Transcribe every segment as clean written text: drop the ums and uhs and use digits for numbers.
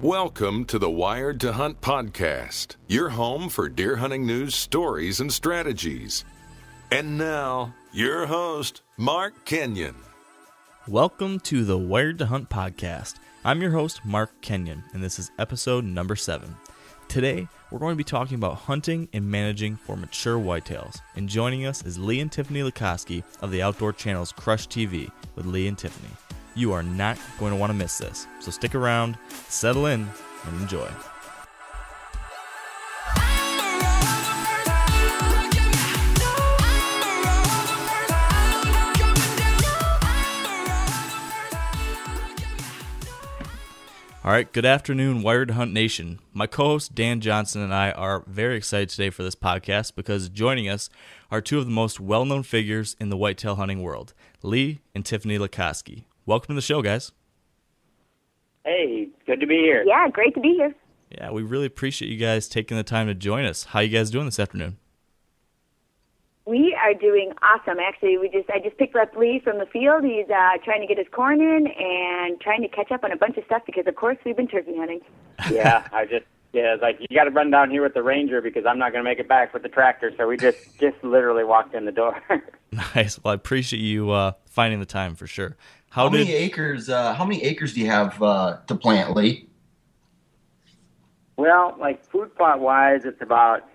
Welcome to the Wired to Hunt podcast, your home for deer hunting news, stories, and strategies. And now, your host, Mark Kenyon. Welcome to the Wired to Hunt podcast. I'm your host, Mark Kenyon, and this is episode number 7. Today, we're going to be talking about hunting and managing for mature whitetails. And joining us is Lee and Tiffany Lakosky of the Outdoor Channel's Crush TV with Lee and Tiffany. You are not going to want to miss this, so stick around, settle in, and enjoy. All right, good afternoon, Wired to Hunt Nation. My co-host Dan Johnson and I are very excited today for this podcast because joining us are two of the most well-known figures in the whitetail hunting world, Lee and Tiffany Lakosky. Welcome to the show, guys. Hey, good to be here. Yeah, great to be here. Yeah, we really appreciate you guys taking the time to join us. How you guys doing this afternoon? We are doing awesome. Actually, I just picked up Lee from the field. He's trying to get his corn in and trying to catch up on a bunch of stuff because, of course, we've been turkey hunting. Yeah, it's like you got to run down here with the Ranger because I'm not going to make it back with the tractor. So we just literally walked in the door. Nice. Well, I appreciate you finding the time for sure. How many acres do you have to plant, Lee? Well, like food plot wise, it's about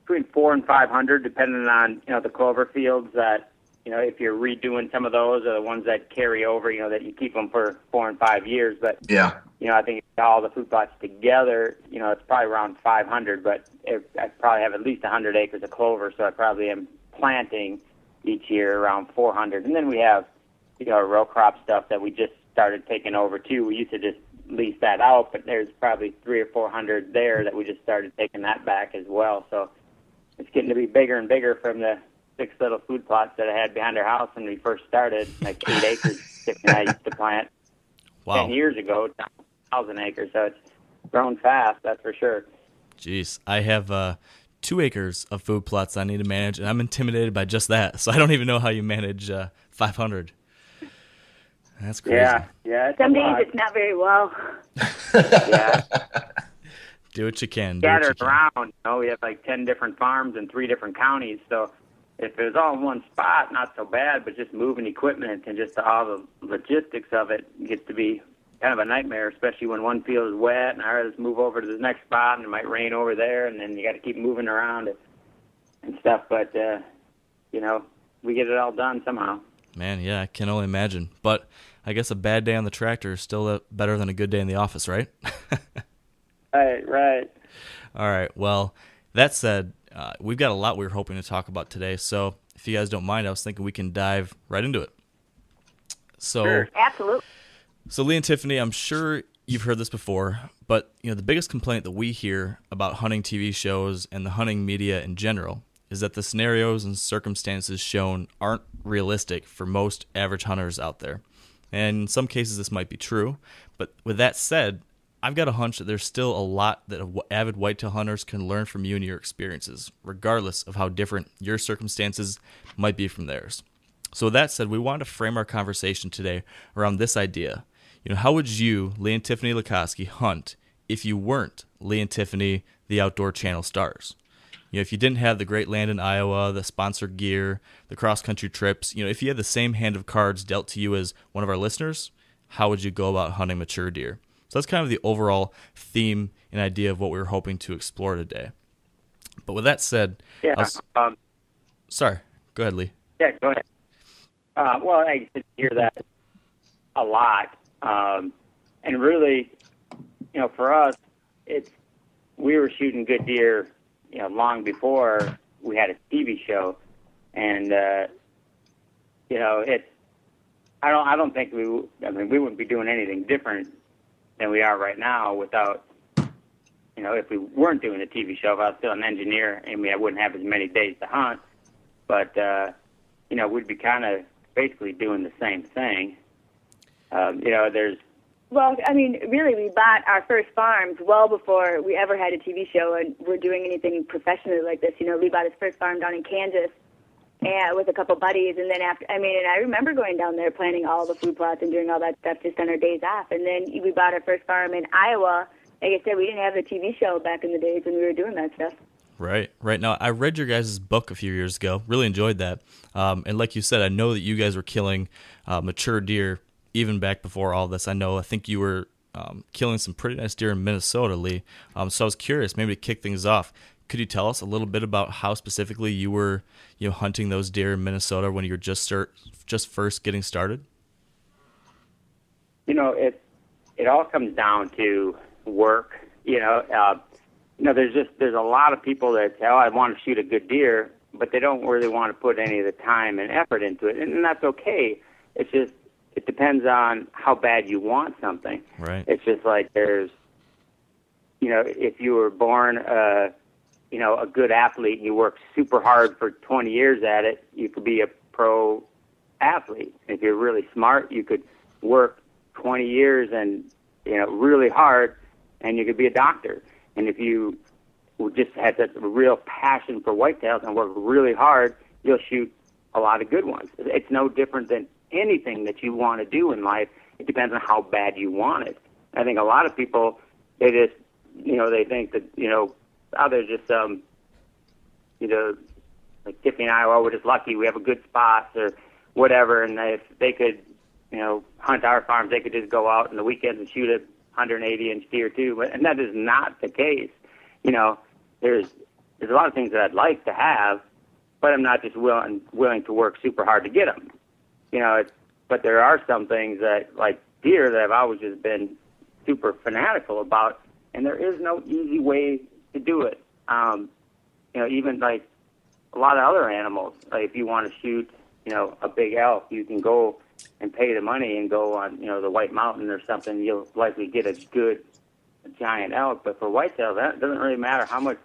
between 400 and 500, depending on the clover fields that if you're redoing some of those or the ones that carry over, that you keep them for 4 and 5 years. But yeah, I think all the food plots together, it's probably around 500. But I probably have at least 100 acres of clover, so I probably am planting each year around 400. And then we have row crop stuff that we just started taking over too. We used to just lease that out, but there's probably 300 or 400 there that we just started taking that back as well. So it's getting to be bigger and bigger from the 6 little food plots that I had behind our house when we first started, like 8 acres. Tiffany and I used to plant 10 years ago, 1,000 acres. So it's grown fast, that's for sure. Jeez, I have 2 acres of food plots I need to manage, and I'm intimidated by just that. So I don't even know how you manage 500. That's crazy. Yeah. Some days it's not very well. Yeah. Do what you can. Scattered around. We have like 10 different farms in 3 different counties. So if it was all in one spot, not so bad. But just moving equipment and just all the logistics of it gets to be kind of a nightmare, especially when one field is wet and let's move over to the next spot and it might rain over there, and then you got to keep moving around and stuff. But we get it all done somehow. Man, yeah, I can only imagine. But I guess a bad day on the tractor is still better than a good day in the office, right? Right. All right. Well, that said, we've got a lot we were hoping to talk about today. So if you guys don't mind, I was thinking we can dive right into it. So, sure. Absolutely. So Lee and Tiffany, I'm sure you've heard this before, but the biggest complaint that we hear about hunting TV shows and the hunting media in general is that the scenarios and circumstances shown aren't realistic for most average hunters out there. And in some cases this might be true, but with that said, I've got a hunch that there's still a lot that avid whitetail hunters can learn from you and your experiences, regardless of how different your circumstances might be from theirs. So with that said, we wanted to frame our conversation today around this idea. How would you, Lee and Tiffany Lakosky, hunt if you weren't Lee and Tiffany, the Outdoor Channel stars? If you didn't have the great land in Iowa, the sponsored gear, the cross-country trips, if you had the same hand of cards dealt to you as one of our listeners, how would you go about hunting mature deer? So that's kind of the overall theme and idea of what we were hoping to explore today. But with that said, sorry, go ahead, Lee. Yeah, go ahead. Well, I used to hear that a lot. And really, for us, we were shooting good deer long before we had a TV show, and I don't think we wouldn't be doing anything different than we are right now without, if we weren't doing a TV show. If I was still an engineer, I wouldn't have as many days to hunt, but we'd be kind of basically doing the same thing. Well, really, we bought our first farms well before we ever had a TV show and we're doing anything professionally like this. Lee bought his first farm down in Kansas and with a couple buddies, and then and I remember going down there planting all the food plots and doing all that stuff just on our days off. And then we bought our first farm in Iowa like I said, we didn't have a TV show back in the days when we were doing that stuff. Right. Now, I read your guys' book a few years ago. Really enjoyed that. And like you said, I know that you guys were killing mature deer even back before all this. I think you were killing some pretty nice deer in Minnesota, Lee. So I was curious, maybe to kick things off, could you tell us a little bit about how specifically you were, hunting those deer in Minnesota when you were just first getting started? It all comes down to work. There's a lot of people that say, I want to shoot a good deer, but they don't really want to put any of the time and effort into it, and that's okay. It's just, it depends on how bad you want something. Right. It's just like there's, if you were born, a good athlete and you work super hard for 20 years at it, you could be a pro athlete. If you're really smart, you could work 20 years and, really hard, and you could be a doctor. And if you just had that real passion for whitetails and work really hard, you'll shoot a lot of good ones. It's no different than anything that you want to do in life. It depends on how bad you want it. I think a lot of people, they just, they think that, there's just like Tiffany and I, we're just lucky we have a good spot or whatever, and if they could, hunt our farms, they could just go out on the weekends and shoot a 180-inch deer too, and that is not the case. There's a lot of things that I'd like to have, but I'm not just willing to work super hard to get them. But there are some things that, like deer, that I've always just been super fanatical about, and there is no easy way to do it. Even like a lot of other animals, like if you want to shoot, a big elk, you can go and pay the money and go on, the White Mountain or something. You'll likely get a giant elk. But for whitetail, that doesn't really matter how much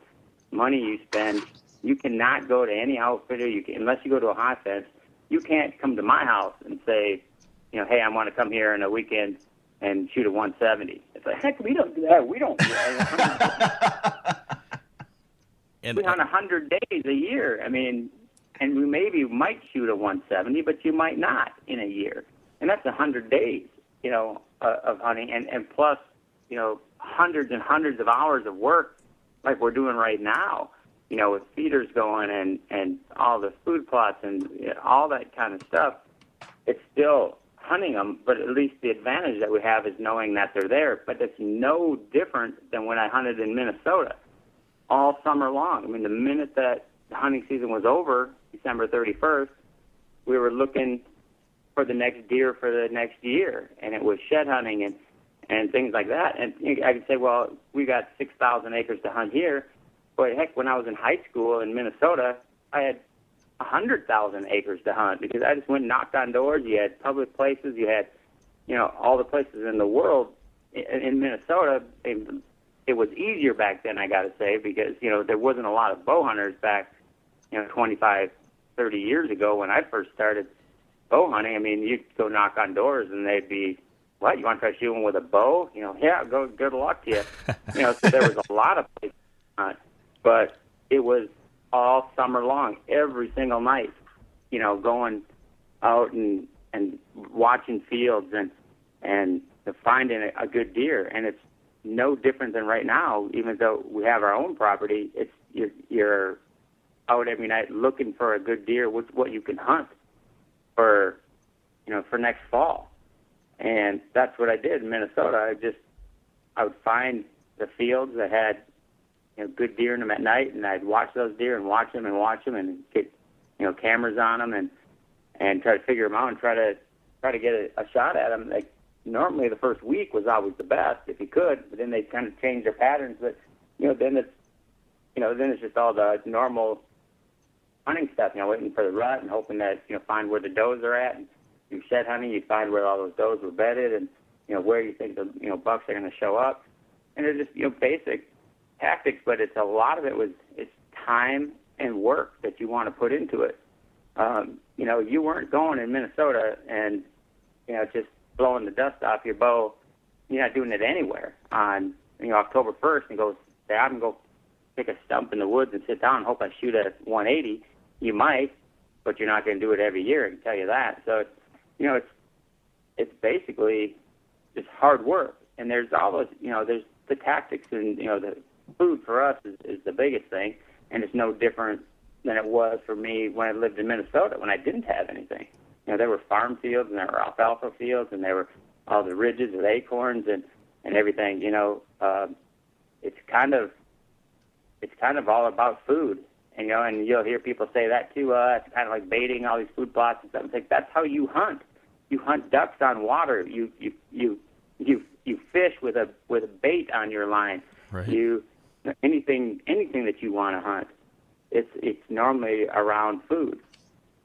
money you spend. You cannot go to any outfitter, unless you go to a hot fence. You can't come to my house and say, hey, I want to come here on a weekend and shoot a 170. It's like, heck, we don't do that. We don't do that. We hunt 100 days a year. I mean, and we maybe might shoot a 170, but you might not in a year. And that's 100 days, of hunting. And plus, hundreds and hundreds of hours of work like we're doing right now, with feeders going and all the food plots and all that kind of stuff. It's still hunting them, but at least the advantage that we have is knowing that they're there. But it's no different than when I hunted in Minnesota all summer long. I mean, the minute that the hunting season was over, December 31st, we were looking for the next deer for the next year, and it was shed hunting and things like that. And I could say, well, we got 6,000 acres to hunt here, but heck, when I was in high school in Minnesota, I had 100,000 acres to hunt because I just went and knocked on doors. You had public places, you had, all the places in the world. In Minnesota, it was easier back then, I got to say, because, there wasn't a lot of bow hunters back, 25, 30 years ago when I first started bow hunting. I mean, you'd go knock on doors and they'd be, what, you want to try shooting with a bow? Yeah, good luck to you. So there was a lot of places to hunt, but it was all summer long, every single night, going out and watching fields and finding a good deer. And it's no different than right now, even though we have our own property. It's you're out every night looking for a good deer, what you can hunt for next fall. And that's what I did in Minnesota. I would find the fields that had good deer in them at night, and I'd watch those deer and watch them and get cameras on them and try to figure them out and try to get a shot at them. Like normally the first week was always the best if you could, but then they kind of change their patterns. But then it's just all the normal hunting stuff. Waiting for the rut and hoping that find where the does are at. And you shed hunting, you find where all those does were bedded and where you think the bucks are going to show up. And it's just basic tactics, but it's a lot of it's time and work that you want to put into it. You weren't going in Minnesota and just blowing the dust off your bow. You're not doing it anywhere on October 1st and go say, I'm going to go pick a stump in the woods and sit down and hope I shoot at 180. You might, but you're not going to do it every year, I can tell you that. So it's basically just hard work. And there's all those, the tactics and, the food for us is the biggest thing, and it's no different than it was for me when I lived in Minnesota when I didn't have anything. There were farm fields and there were alfalfa fields and there were all the ridges with acorns and everything. It's kind of all about food. And you'll hear people say that too. It's kind of like baiting all these food plots and stuff. It's like that's how you hunt. You hunt ducks on water. You fish with a bait on your line. Right. Anything that you want to hunt, it's normally around food.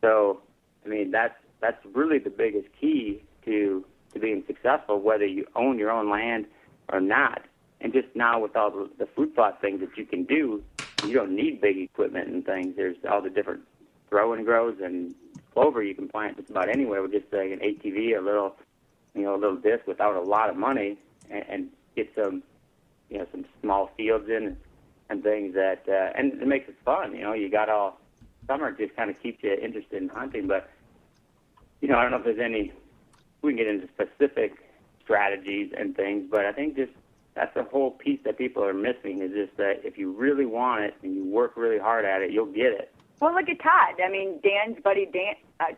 So that's really the biggest key to being successful, whether you own your own land or not. And just now with all the food plot things that you can do, you don't need big equipment and things. There's all the different throw and grows and clover you can plant just about anywhere with just like an ATV, a little disc without a lot of money, and get some small fields in and things that and it makes it fun. You got all summer, just kind of keeps you interested in hunting. But I don't know if there's any. We can get into specific strategies and things, but I think just that's the whole piece that people are missing is just that if you really want it and you work really hard at it, you'll get it. Well, look at Todd. Dan's buddy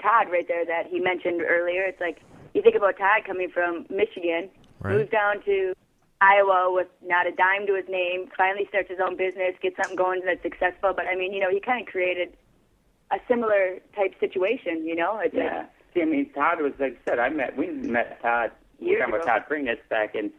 Todd right there that he mentioned earlier. It's like you think about Todd coming from Michigan, right, moves down to Iowa with not a dime to his name, finally starts his own business, gets something going that's successful. But, he kind of created a similar type situation, It's yeah. See, Todd was, like I said, we met Todd, years ago. Todd Pringnitz back in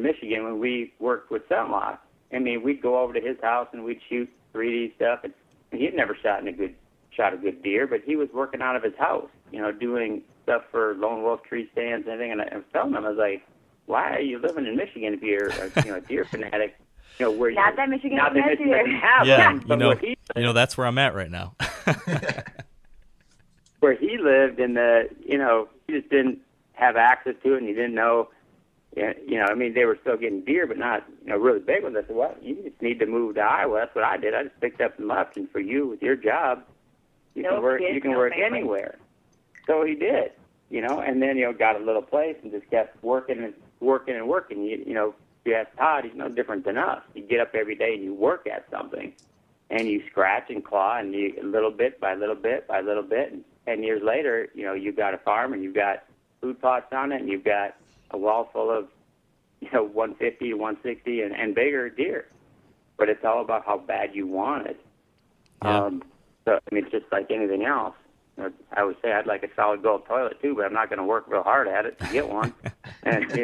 Michigan when we worked with Sunlock. We'd go over to his house and we'd shoot 3D stuff, and he had never shot a good deer, but he was working out of his house, doing stuff for lone wolf tree stands and everything. And I was telling him, I was like, why are you living in Michigan if you're a deer fanatic? Where not that Michigan not that Michigan doesn't have yeah, them, that's where I'm at right now. Where he lived, and he just didn't have access to it, and he didn't know. They were still getting deer, but not really big ones. I said, well, you just need to move to Iowa. That's what I did. I just picked up some ups, and for you with your job, you can work anywhere. So he did, and then got a little place and just kept working and working and working. You ask Todd, he's no different than us. You get up every day and you work at something, and you scratch and claw, and you little bit by little bit by little bit, and 10 years later, you've got a farm and you've got food plots on it, and you've got a wall full of 150 to 160 and bigger deer. But it's all about how bad you want it. Yeah. It's just like anything else. I would say I'd like a solid gold toilet too, but I'm not going to work real hard at it to get one. And it's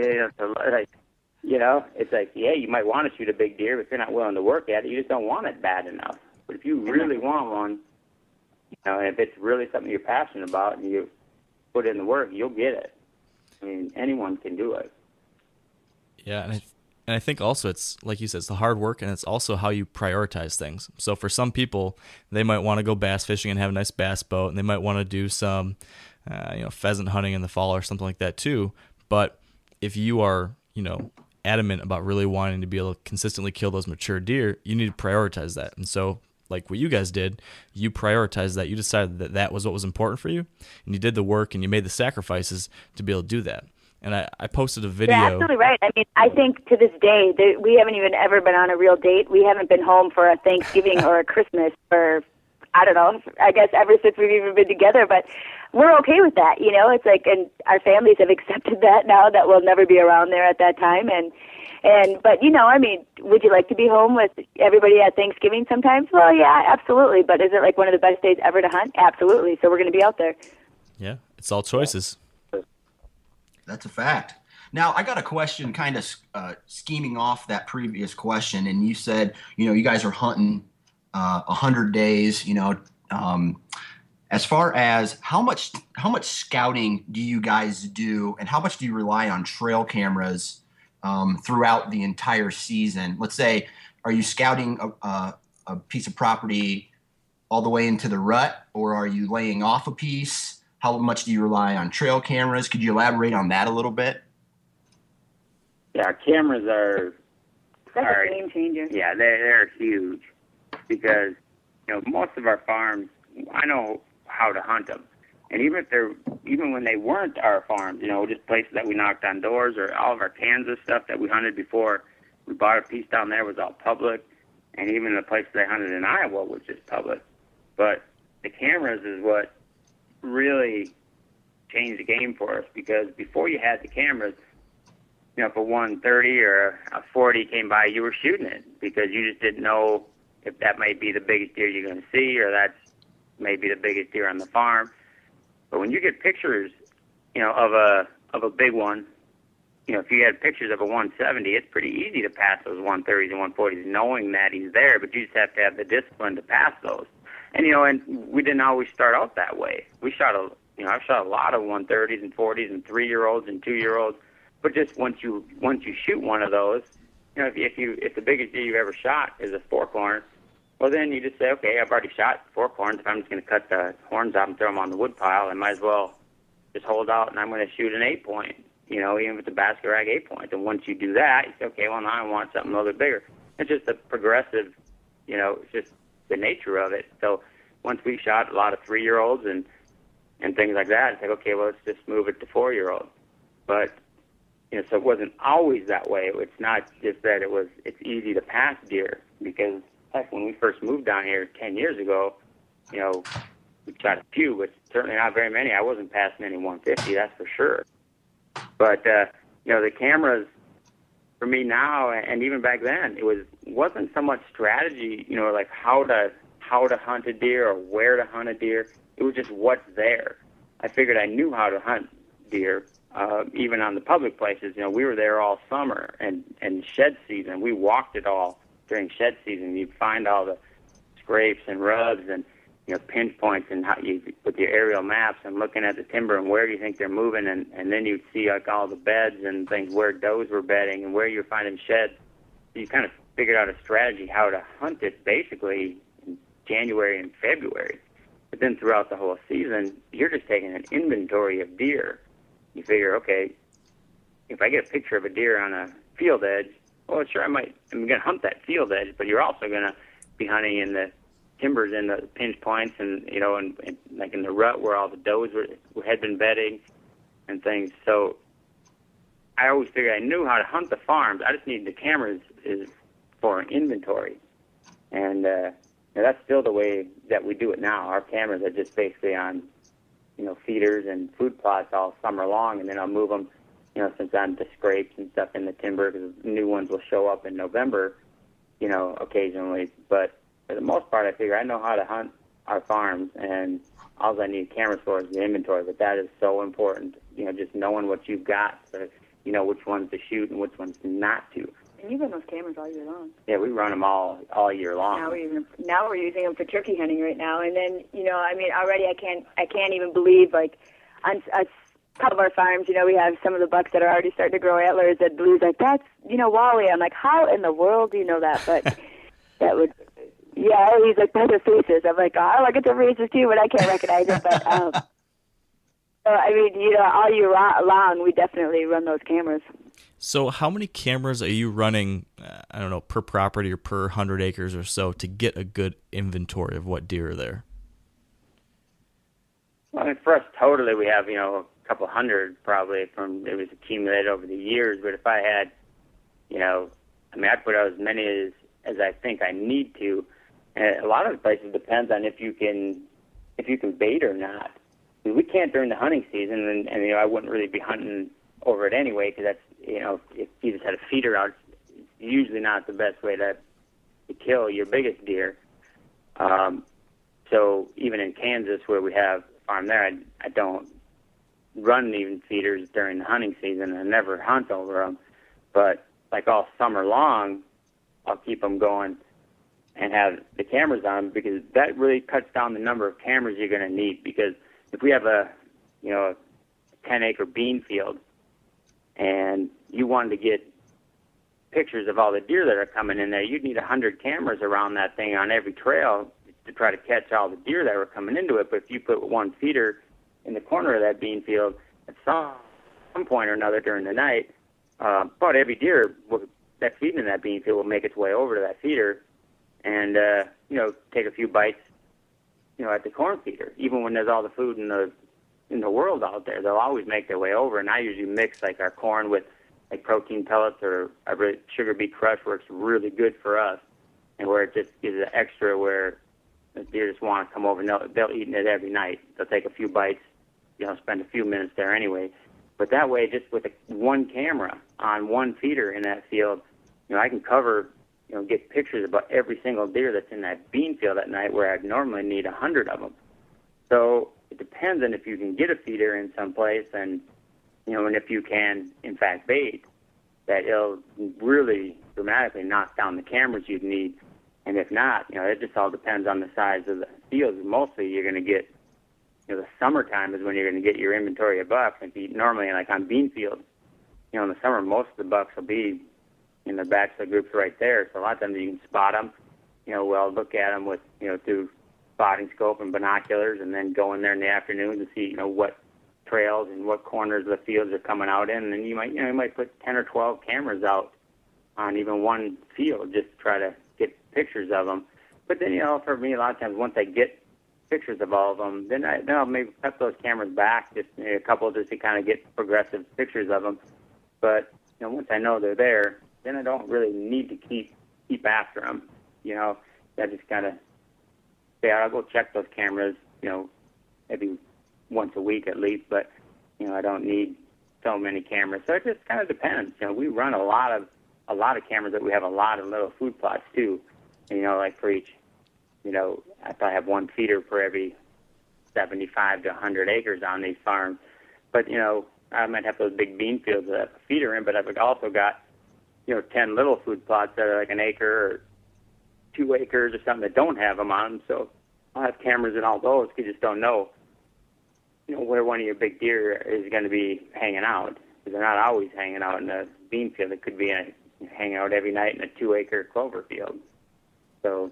like, yeah, you might want to shoot a big deer, but if you're not willing to work at it, you just don't want it bad enough. But if you really want one, and if it's really something you're passionate about and you put in the work, you'll get it. Anyone can do it. Yeah, and I think also it's, like you said, it's the hard work, and it's also how you prioritize things. So for some people, they might want to go bass fishing and have a nice bass boat, and they might want to do some pheasant hunting in the fall or something like that too. But if you are, adamant about really wanting to be able to consistently kill those mature deer, you need to prioritize that. And so like what you guys did, you prioritized that. You decided that that was what was important for you, and you did the work and you made the sacrifices to be able to do that. And I posted a video. You're absolutely right. I think to this day, we haven't even ever been on a real date. We haven't been home for a Thanksgiving or a Christmas for, I don't know, I guess ever since we've even been together. But we're okay with that, It's like, and our families have accepted that now, that we'll never be around there at that time. But would you like to be home with everybody at Thanksgiving sometimes? Well, yeah, absolutely. But is it like one of the best days ever to hunt? Absolutely. So we're going to be out there. Yeah, it's all choices. That's a fact. Now, I got a question kind of scheming off that previous question, and you said, you guys are hunting 100 days, as far as how much scouting do you guys do, and how much do you rely on trail cameras throughout the entire season? Let's say, are you scouting a piece of property all the way into the rut, or are you laying off a piece? How much do you rely on trail cameras? Could you elaborate on that a little bit? Yeah, our cameras are a game changer. Yeah, they're huge because most of our farms, I know how to hunt them, and even when they weren't our farms, just places that we knocked on doors, or all of our Kansas stuff that we hunted before we bought a piece down there, it was all public, and even the place that I hunted in Iowa was just public. But the cameras is what really changed the game for us, because before you had the cameras, you know, if a 130 or a 40 came by, you were shooting it because you just didn't know if that might be the biggest deer you're going to see, or that's maybe the biggest deer on the farm. But when you get pictures, you know, of a big one, you know, if you had pictures of a 170, it's pretty easy to pass those 130s and 140s knowing that he's there, but you just have to have the discipline to pass those. And, you know, and we didn't always start out that way. I've shot a lot of 130s and 40s and 3-year-olds and 2-year-olds, but just once you shoot one of those, you know, if the biggest deer you've ever shot is a fork horn, well, then you just say, okay, I've already shot fork horns. If I'm just going to cut the horns out and throw them on the wood pile, I might as well just hold out and I'm going to shoot an 8-point, you know, even with the basket rag 8-point. And once you do that, you say, okay, well, now I want something a little bit bigger. It's just a progressive, you know, it's just the nature of it. So once we shot a lot of 3-year-olds and things like that, it's like, okay, well, let's just move it to 4-year-olds. But, you know, so it wasn't always that way. It's not just that it's easy to pass deer, because heck, when we first moved down here 10 years ago, you know, we shot a few, but certainly not very many. I wasn't passing any 150, that's for sure. But, you know, the cameras, for me now, and even back then, wasn't so much strategy, you know, like how to hunt a deer or where to hunt a deer. It was just what's there. I figured I knew how to hunt deer, even on the public places. You know, we were there all summer, and shed season, we walked it all during shed season. You'd find all the scrapes and rubs and, you know, pinch points, and how you with your aerial maps and looking at the timber and where do you think they're moving, and then you'd see like all the beds and things where does were bedding and where you're finding sheds. So you kind of figured out a strategy how to hunt it basically in January and February. But then throughout the whole season, you're just taking an inventory of deer. You figure, okay, if I get a picture of a deer on a field edge, well, sure, I'm going to hunt that field edge, but you're also going to be hunting in the timbers and the pinch points, and, you know, and like in the rut where all the does had been bedding and things. So I always figured I knew how to hunt the farms. I just needed the cameras for an inventory. And that's still the way that we do it now. Our cameras are just basically on, you know, feeders and food plots all summer long, and then I'll move them, you know, since I'm to scrapes and stuff in the timber, because new ones will show up in November, you know, occasionally. But for the most part, I figure I know how to hunt our farms, and all I need cameras for is the inventory. But that is so important, you know, just knowing what you've got, so you know which ones to shoot and which ones not to. And you run those cameras all year long. Yeah, we run them all year long. Now we're using them for turkey hunting right now. And then, you know, I mean, already I can't even believe, like, on a couple of our farms, you know, we have some of the bucks that are already starting to grow antlers. And Blue's like, that's, you know, Wally. I'm like, how in the world do you know that? But that would, yeah, he's like, those are faces. I'm like, oh, I look at the faces too, but I can't recognize it. But, so, I mean, you know, all year long, we definitely run those cameras. So how many cameras are you running, I don't know, per property or per 100 acres or so to get a good inventory of what deer are there? Well, I mean, for us totally, we have, you know, a couple hundred probably it was accumulated over the years. But if I had, you know, I mean, I put out as many as I think I need to. And a lot of the places depends on if you can bait or not. I mean, we can't during the hunting season, and you know, I wouldn't really be hunting over it anyway, because that's, you know, if you just had a feeder out, it's usually not the best way to kill your biggest deer. So even in Kansas, where we have a farm there, I don't run even feeders during the hunting season. I never hunt over them. But like all summer long, I'll keep them going and have the cameras on them, because that really cuts down the number of cameras you're going to need. Because if we have a 10-acre bean field, and you wanted to get pictures of all the deer that are coming in there, you'd need 100 cameras around that thing on every trail to try to catch all the deer that were coming into it. But if you put one feeder in the corner of that bean field, at some point or another during the night, about every deer that's feeding in that bean field will make its way over to that feeder and, you know, take a few bites, you know, at the corn feeder. Even when there's all the food in the world out there, they'll always make their way over. And I usually mix like our corn with like protein pellets or sugar beet crush works really good for us, and where it just gives an extra where the deer just want to come over and they'll eat it every night. They'll take a few bites, spend a few minutes there anyway. But that way, just with one camera on one feeder in that field, I can cover, get pictures about every single deer that's in that bean field at night where I'd normally need 100 of them. So it depends on if you can get a feeder in some place and if you can, in fact, bait, that it'll really dramatically knock down the cameras you'd need. And if not, it just all depends on the size of the fields. Mostly you're going to get, the summertime is when you're going to get your inventory of bucks. And normally, like on bean fields, in the summer, most of the bucks will be in the bachelor groups right there. So a lot of times you can spot them, look at them with, through spotting scope and binoculars, and then go in there in the afternoon to see, what trails and what corners of the fields are coming out in. And then you might put 10 or 12 cameras out on even one field just to try to get pictures of them. But then, for me, a lot of times once I get pictures of all of them, then I'll maybe cut those cameras back, just a couple, just to kind of get progressive pictures of them. But once I know they're there, then I don't really need to keep after them. I just kind of say I'll go check those cameras, maybe once a week at least. But I don't need so many cameras. So it just kind of depends. We run a lot of cameras, that we have a lot of little food plots too. Like for each. I probably have one feeder for every 75 to 100 acres on these farms. But, I might have those big bean fields that I have a feeder in, but I've also got, 10 little food plots that are like an acre or 2 acres or something that don't have them on them. So I'll have cameras in all those because you just don't know, where one of your big deer is going to be hanging out. Because they're not always hanging out in a bean field. It could be hanging out every night in a 2-acre clover field. So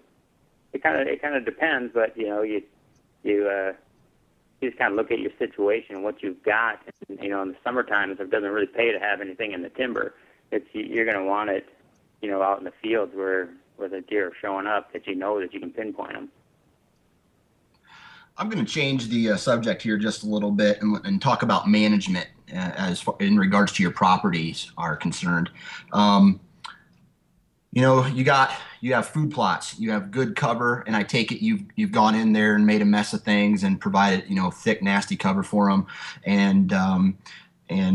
it kind of depends, but you just kind of look at your situation, what you've got. And, in the summertime, it doesn't really pay to have anything in the timber. You're going to want it, out in the fields where the deer are showing up, that that you can pinpoint them. I'm going to change the subject here just a little bit and talk about management as far, in regards to your properties are concerned. You have food plots, you have good cover, and I take it you've gone in there and made a mess of things and provided thick, nasty cover for them. And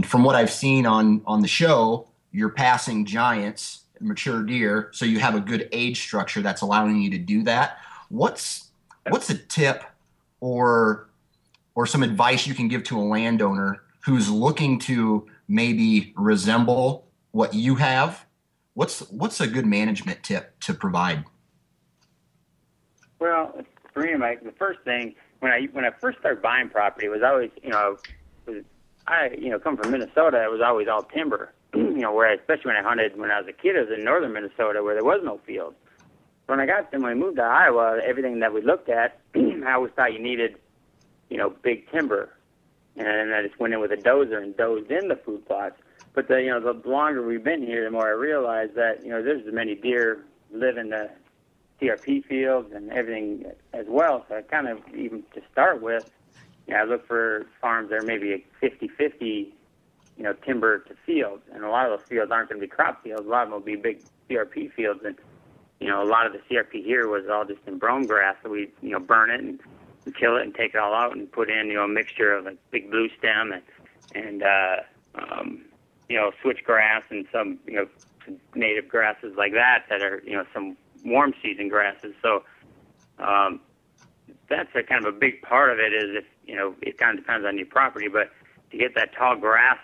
from what I've seen on the show, you're passing giants, mature deer, so you have a good age structure that's allowing you to do that. What's a tip or some advice you can give to a landowner who's looking to maybe resemble what you have? What's a good management tip to provide? Well, for me, Mike, the first thing when I first started buying property, it was always I come from Minnesota, it was always all timber. Where especially when I hunted when I was a kid, it was in northern Minnesota where there was no field. When I moved to Iowa, everything that we looked at, I always thought you needed, big timber, and I just went in with a dozer and dozed in the food plots. But the longer we've been here, the more I realize that there's as many deer live in the CRP fields and everything as well. So I kind of, even to start with, I look for farms that are maybe a 50-50, timber to fields. And a lot of those fields aren't going to be crop fields. A lot of them will be big CRP fields. And a lot of the CRP here was all just in brome grass. So we burn it and kill it and take it all out and put in a mixture of big blue stem and switchgrass and some, some native grasses like that are, some warm season grasses. So that's a kind of a big part of it is if, it kind of depends on your property, but to get that tall grass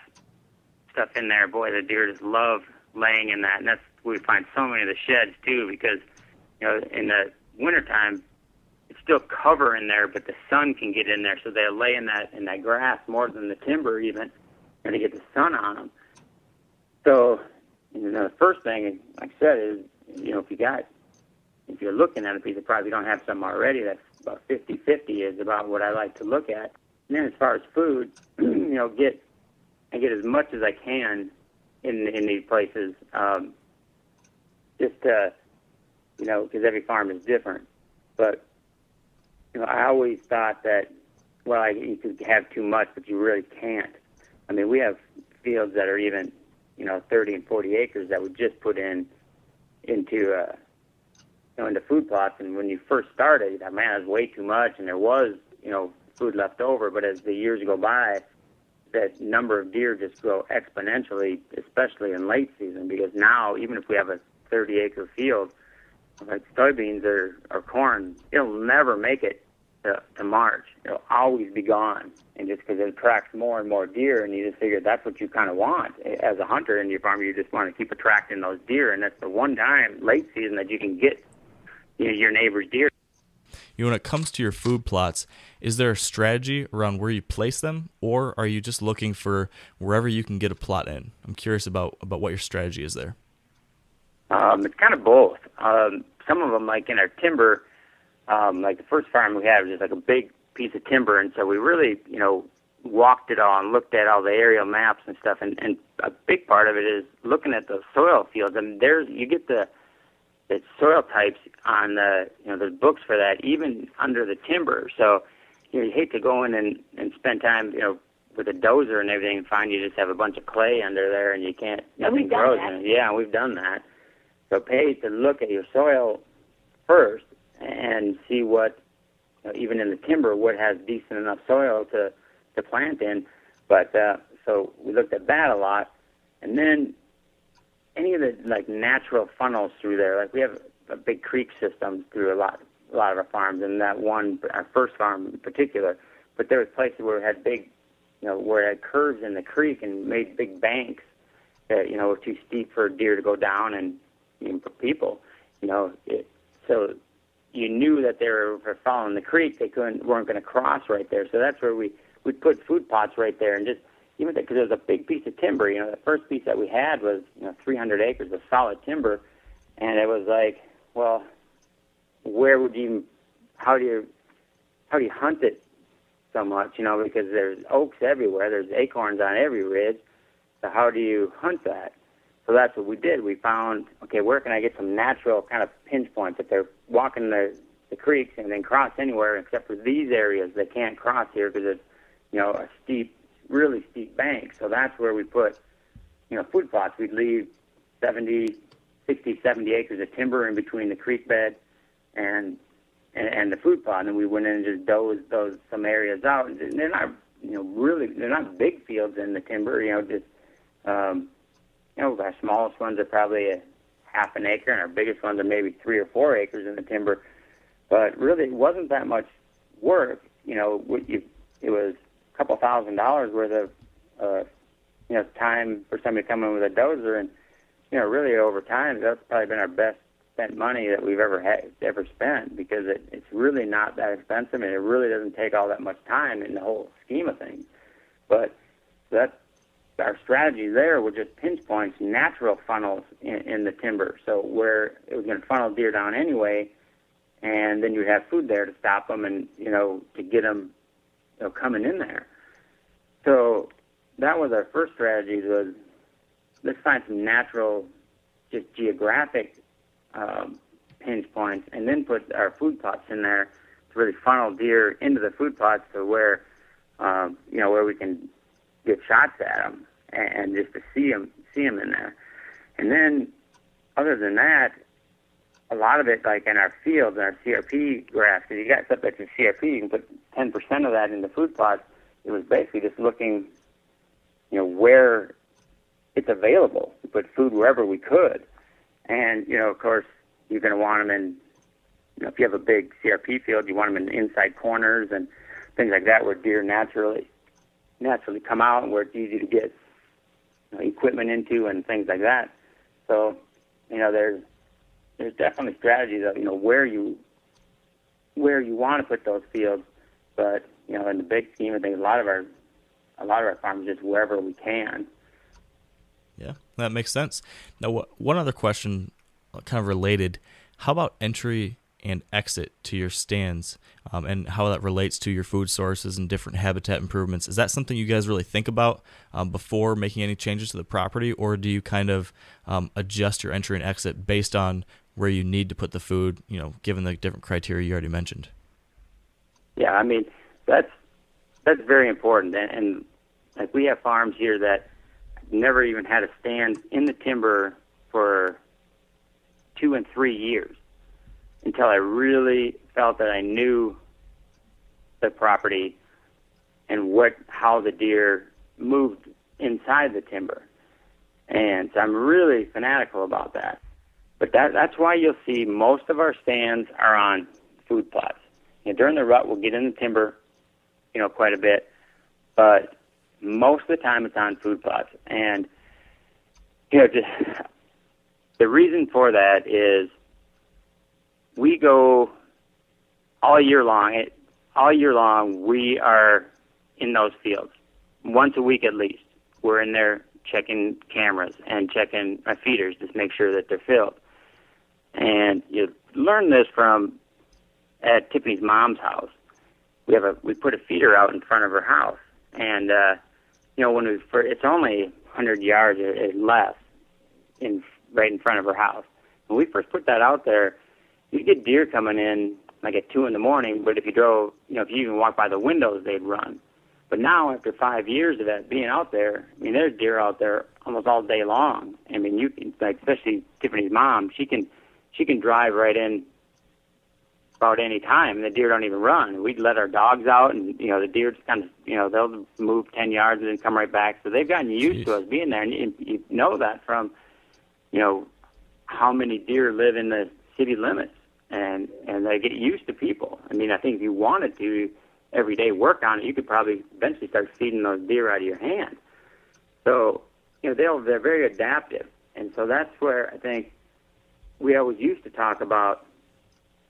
stuff in there, boy, the deer just love laying in that. And that's where we find so many of the sheds too, because, in the wintertime, it's still cover in there, but the sun can get in there. So they'll lay in that grass more than the timber even, and to get the sun on them. So, the first thing, like I said, is, if you're looking at a piece of property, you don't have something already that's about 50-50 is about what I like to look at. And then as far as food, I get as much as I can in these places, just to, because every farm is different. But, I always thought that, you could have too much, but you really can't. I mean, we have fields that are even, 30 and 40 acres that we just put into food plots. And when you first started, you thought, man, that's way too much, and there was, food left over. But as the years go by, that number of deer just grow exponentially, especially in late season, because now, even if we have a 30-acre field, like soybeans or corn, it'll never make it to March. It'll always be gone, and just because it attracts more and more deer, and you just figure that's what you kind of want as a hunter in your farm. You just want to keep attracting those deer, and that's the one time late season that you can get your neighbor's deer. When it comes to your food plots, is there a strategy around where you place them, or are you just looking for wherever you can get a plot in? I'm curious about what your strategy is there. It's kind of both. Some of them, like in our timber, like the first farm we had was just like a big piece of timber, and so we really, walked it all and looked at all the aerial maps and stuff, and a big part of it is looking at the soil fields. And you get the soil types on the books for that, even under the timber. So you hate to go in and spend time, with a dozer and everything, and find you just have a bunch of clay under there and you can't, nothing grows in it. Yeah, we've done that. So it pays to look at your soil first and see what, even in the timber, what has decent enough soil to plant in. But so we looked at that a lot, and then any of the natural funnels through there. Like we have a big creek system through a lot of our farms, and that one, our first farm in particular. But there was places where it had big, where it had curves in the creek and made big banks that were too steep for deer to go down, and even for people. So you knew that they were following the creek. They weren't going to cross right there. So that's where we'd put food plots right there, and just even because it was a big piece of timber. The first piece that we had was 300 acres of solid timber, and it was like, well, where would you, how do you hunt it so much? Because there's oaks everywhere, there's acorns on every ridge. So how do you hunt that? So that's what we did. We found, okay, where can I get some natural kind of pinch points? If they're walking the creeks and then cross anywhere except for these areas, they can't cross here because it's a steep, really steep bank. So that's where we put, food plots. We'd leave 70 acres of timber in between the creek bed and the food plot, and then we went in and just dozed some areas out. And they're not, they're not big fields in the timber. Our smallest ones are probably a half an acre, and our biggest ones are maybe 3 or 4 acres in the timber. But really, it wasn't that much work. It was a couple $1,000s worth of time for somebody to come in with a dozer, and really over time, that's probably been our best spent money that we've ever spent, because it's really not that expensive, and it really doesn't take all that much time in the whole scheme of things. But that's our strategy there. Were just pinch points, natural funnels in the timber, so where it was going to funnel deer down anyway, and then you'd have food there to stop them and to get them coming in there. So that was our first strategy, was let's find some natural, just geographic pinch points, and then put our food plots in there to really funnel deer into the food plots to where where we can get shots at them and just to see them in there. And then other than that, a lot of it, like in our fields and our CRP grass, because you got stuff that's in CRP, you can put 10% of that in the food plots. It was basically just looking, where it's available. We put food wherever we could. And, of course, you're going to want them in, if you have a big CRP field, you want them in inside corners and things like that where deer naturally come out, and where it's easy to get equipment into and things like that. So, there's definitely strategies of, where you want to put those fields, but, in the big scheme of things, a lot of our farms just wherever we can. Yeah, that makes sense. Now, one other question, kind of related, how about entry and exit to your stands, and how that relates to your food sources and different habitat improvements? Is that something you guys really think about before making any changes to the property, or do you kind of adjust your entry and exit based on where you need to put the food, given the different criteria you already mentioned? Yeah, I mean, that's very important. And like we have farms here that never even had a stand in the timber for 2 and 3 years until I really felt that I knew the property and how the deer moved inside the timber. And so I'm really fanatical about that. But that's why you'll see most of our stands are on food plots. During the rut, we'll get in the timber, quite a bit, but most of the time it's on food plots. And, just, the reason for that is we go all year long. All year long, we are in those fields once a week at least. We're in there checking cameras and checking our feeders to make sure that they're filled. And you learn this at Tiffany's mom's house. We put a feeder out in front of her house, and it's only 100 yards or less right in front of her house. When we first put that out there, you get deer coming in like at 2 a.m. But if you drove, if you even walk by the windows, they'd run. But now, after 5 years of that being out there, there's deer out there almost all day long. You can, especially Tiffany's mom, she can drive right in about any time, and the deer don't even run. We'd let our dogs out, and the deer just kind of, they'll move 10 yards and then come right back. So they've gotten used to us being there, and you know that from, how many deer live in the city limits, and they get used to people. I think if you wanted to every day work on it, you could probably eventually start feeding those deer out of your hand. So, they're very adaptive, and so that's where I think we always used to talk about,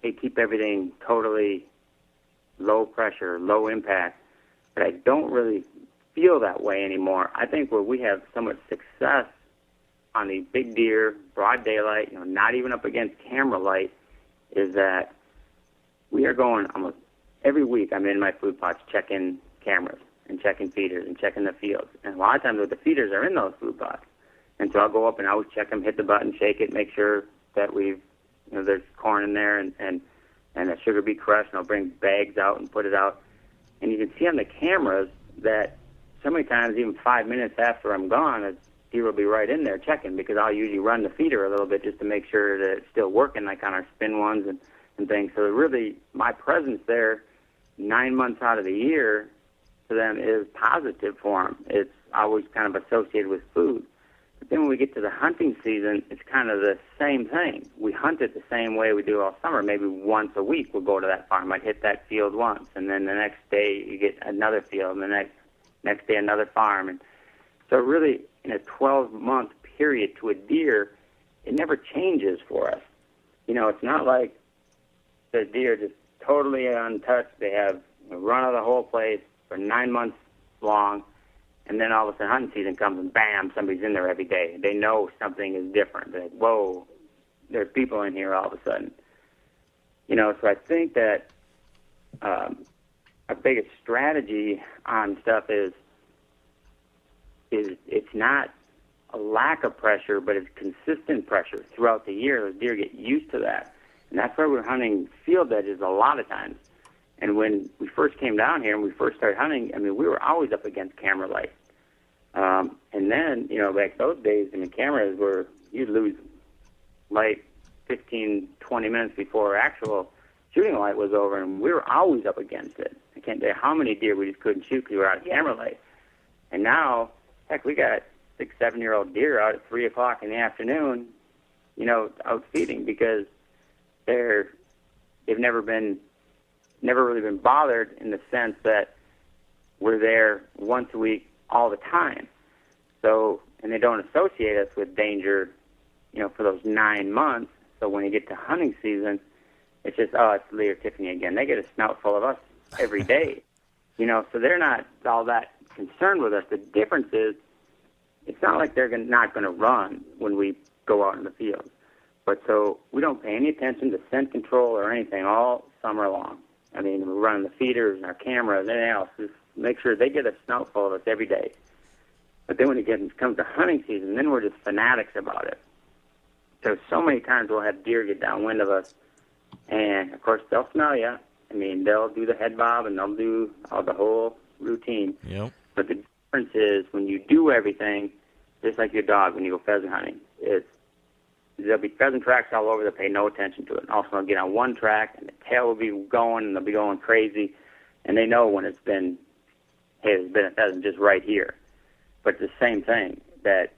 hey, keep everything totally low pressure, low impact, but I don't really feel that way anymore. I think where we have so much success on these big deer, broad daylight, not even up against camera light, is that we are going almost every week. I'm in my food plots checking cameras and checking feeders and checking the fields. And a lot of times the feeders are in those food plots. And so I'll go up and I always check them, hit the button, shake it, make sure that there's corn in there and a sugar beet crush, and I'll bring bags out and put it out. And you can see on the cameras that so many times, even 5 minutes after I'm gone, a deer will be right in there checking, because I'll usually run the feeder a little bit just to make sure that it's still working, like on our spin ones and things. So really, my presence there 9 months out of the year to them is positive for them. It's always kind of associated with food. But then when we get to the hunting season, it's kind of the same thing. We hunt it the same way we do all summer. Maybe once a week we'll go to that farm. I'd hit that field once, and then the next day you get another field, and the next day another farm. And so really, in a 12-month period to a deer, it never changes for us. It's not like the deer just totally untouched. They have a run of the whole place for 9 months long, and then all of a sudden hunting season comes and bam, somebody's in there every day. They know something is different. They're like, whoa, there's people in here all of a sudden. So I think that our biggest strategy on stuff is it's not a lack of pressure, but it's consistent pressure throughout the year. Those deer get used to that. And that's why we're hunting field edges a lot of times. And when we first came down here and we first started hunting, we were always up against camera light. And then, back those days, cameras were, you'd lose light 15, 20 minutes before actual shooting light was over, and we were always up against it. I can't tell you how many deer we just couldn't shoot because we were out of camera light. And now, heck, we got 6, 7-year-old deer out at 3 o'clock in the afternoon, out feeding, because they've never really been bothered in the sense that we're there once a week all the time. So, and they don't associate us with danger, for those 9 months. So when you get to hunting season, it's just, it's Lee or Tiffany again. They get a snout full of us every day, so they're not all that concerned with us. The difference is, it's not like they're not going to run when we go out in the field. But so we don't pay any attention to scent control or anything all summer long. We're running the feeders and our cameras and everything else. Just make sure they get a snout full of us every day. But then when it comes to hunting season, then we're just fanatics about it. So many times we'll have deer get downwind of us, and of course they'll smell you. They'll do the head bob and they'll do the whole routine. Yep. But the difference is when you do everything, just like your dog when you go pheasant hunting. There'll be pheasant tracks all over. They'll pay no attention to it. And also, they'll get on one track, and the tail will be going, and they'll be going crazy. And they know when it's been, hey, there's been a pheasant just right here. But it's the same thing, that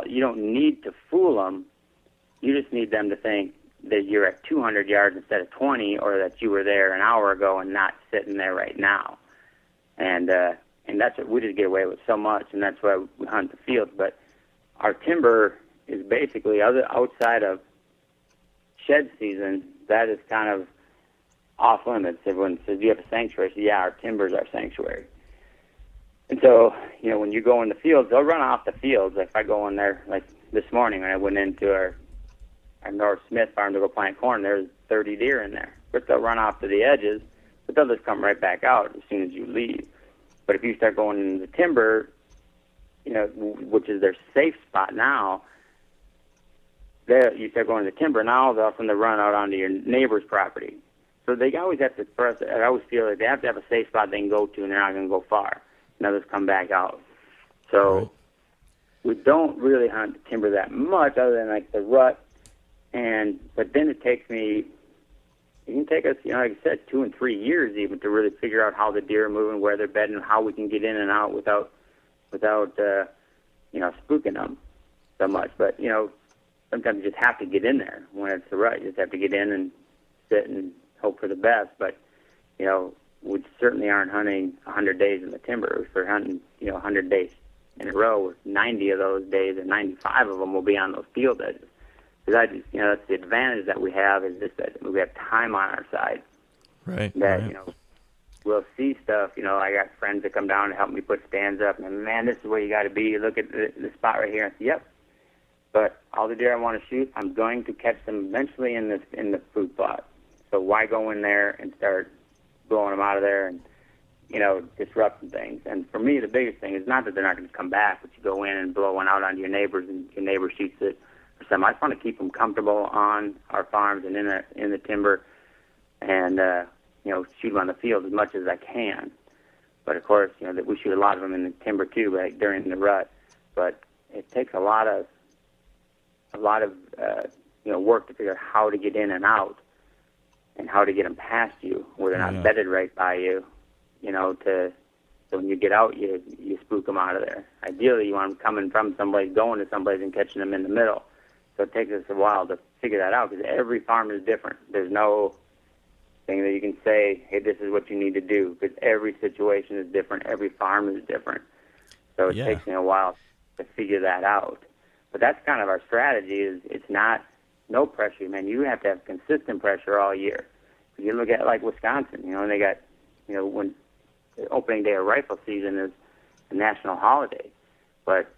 you don't need to fool them. You just need them to think that you're at 200 yards instead of 20, or that you were there an hour ago and not sitting there right now. And that's what we just get away with so much, and that's why we hunt the fields. But our timber is basically, outside of shed season, that is kind of off limits. Everyone says, do you have a sanctuary? So, yeah, our timber is our sanctuary. And so, when you go in the fields, they'll run off the fields. If I go in there, like this morning when I went into our North Smith farm to go plant corn, there's 30 deer in there. But they'll run off to the edges, but they'll just come right back out as soon as you leave. But if you start going into the timber, which is their safe spot now, you start going to the timber, now they'll often run out onto your neighbor's property. So they always have to, for us, I always feel like they have to have a safe spot they can go to, and they're not going to go far. And others come back out. So we don't really hunt the timber that much, other than like the rut. But then it can take us, like I said, 2 and 3 years even to really figure out how the deer are moving, where they're bedding, how we can get in and out without spooking them so much. But, sometimes you just have to get in there when it's the rut. You just have to get in and sit and hope for the best. But, we certainly aren't hunting 100 days in the timber. We're hunting, 100 days in a row. With 90 of those days, and 95 of them will be on those field edges. Because that's the advantage that we have, is just that we have time on our side. Right. That, we'll see stuff. I got friends that come down and help me put stands up. And, man, this is where you got to be. Look at the spot right here. I say, yep. But all the deer I want to shoot, I'm going to catch them eventually in the food plot. So why go in there and start blowing them out of there and, disrupting things? And for me, the biggest thing is not that they're not going to come back, but you go in and blow one out onto your neighbors, and your neighbor shoots it. I just want to keep them comfortable on our farms and in the timber, and shoot them on the field as much as I can. But of course, that we shoot a lot of them in the timber too, like during the rut. But it takes a lot of work to figure out how to get in and out, and how to get them past you where they're not bedded right by you. So when you get out, you spook them out of there. Ideally, you want them coming from someplace, going to someplace, and catching them in the middle. So it takes us a while to figure that out, because every farm is different. There's no thing that you can say, hey, this is what you need to do, because every situation is different. Every farm is different. So it takes me a while to figure that out. But that's kind of our strategy. Is it's not no pressure, man. You have to have consistent pressure all year. If you look at like Wisconsin, they got, when the opening day of rifle season is a national holiday. But,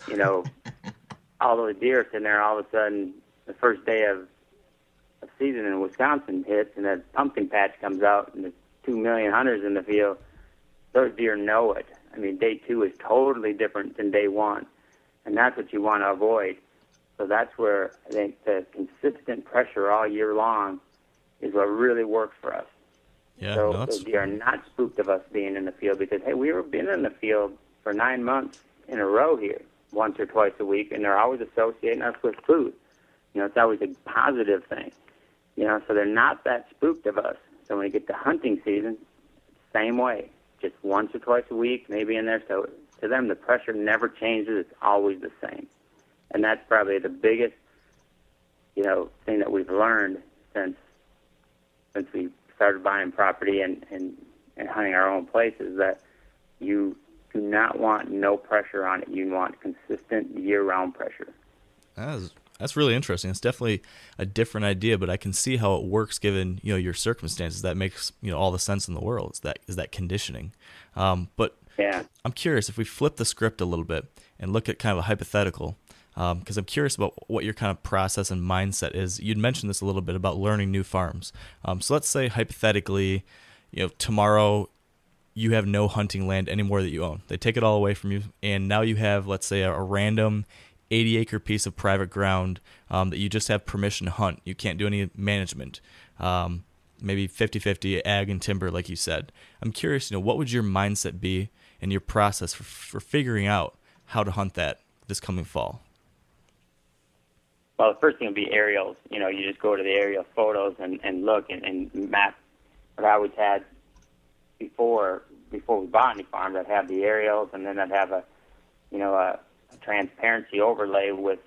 all those deer sitting there, all of a sudden, the first day of season in Wisconsin hits, and that pumpkin patch comes out, and there's 2 million hunters in the field. Those deer know it. I mean, day 2 is totally different than day 1, and that's what you want to avoid. So that's where I think the consistent pressure all year long is what really works for us. Yeah, so those deer are not spooked of us being in the field, because, hey, we've been in the field for 9 months in a row here, once or twice a week, and they're always associating us with food. It's always a positive thing. So they're not that spooked of us. So when you get to hunting season, same way, just once or twice a week, maybe in there. So to them, the pressure never changes. It's always the same. And that's probably the biggest, thing that we've learned since we started buying property and hunting our own places, that you do not want no pressure on it. You want consistent year-round pressure. That's really interesting. It's definitely a different idea, but I can see how it works given your circumstances. That makes all the sense in the world. Is that conditioning? But yeah, I'm curious if we flip the script a little bit and look at kind of a hypothetical, because I'm curious about what your kind of process and mindset is. You'd mentioned this a little bit about learning new farms. So let's say hypothetically, tomorrow you have no hunting land anymore that you own. They take it all away from you, and now you have, let's say, a random 80-acre piece of private ground that you just have permission to hunt. You can't do any management. Maybe 50-50 ag and timber, like you said. I'm curious, what would your mindset be and your process for figuring out how to hunt that this coming fall? Well, the first thing would be aerials. You know, you just go to the aerial photos and look and map. What I always had before we bought any farms, I'd have the aerials, and then I'd have a transparency overlay with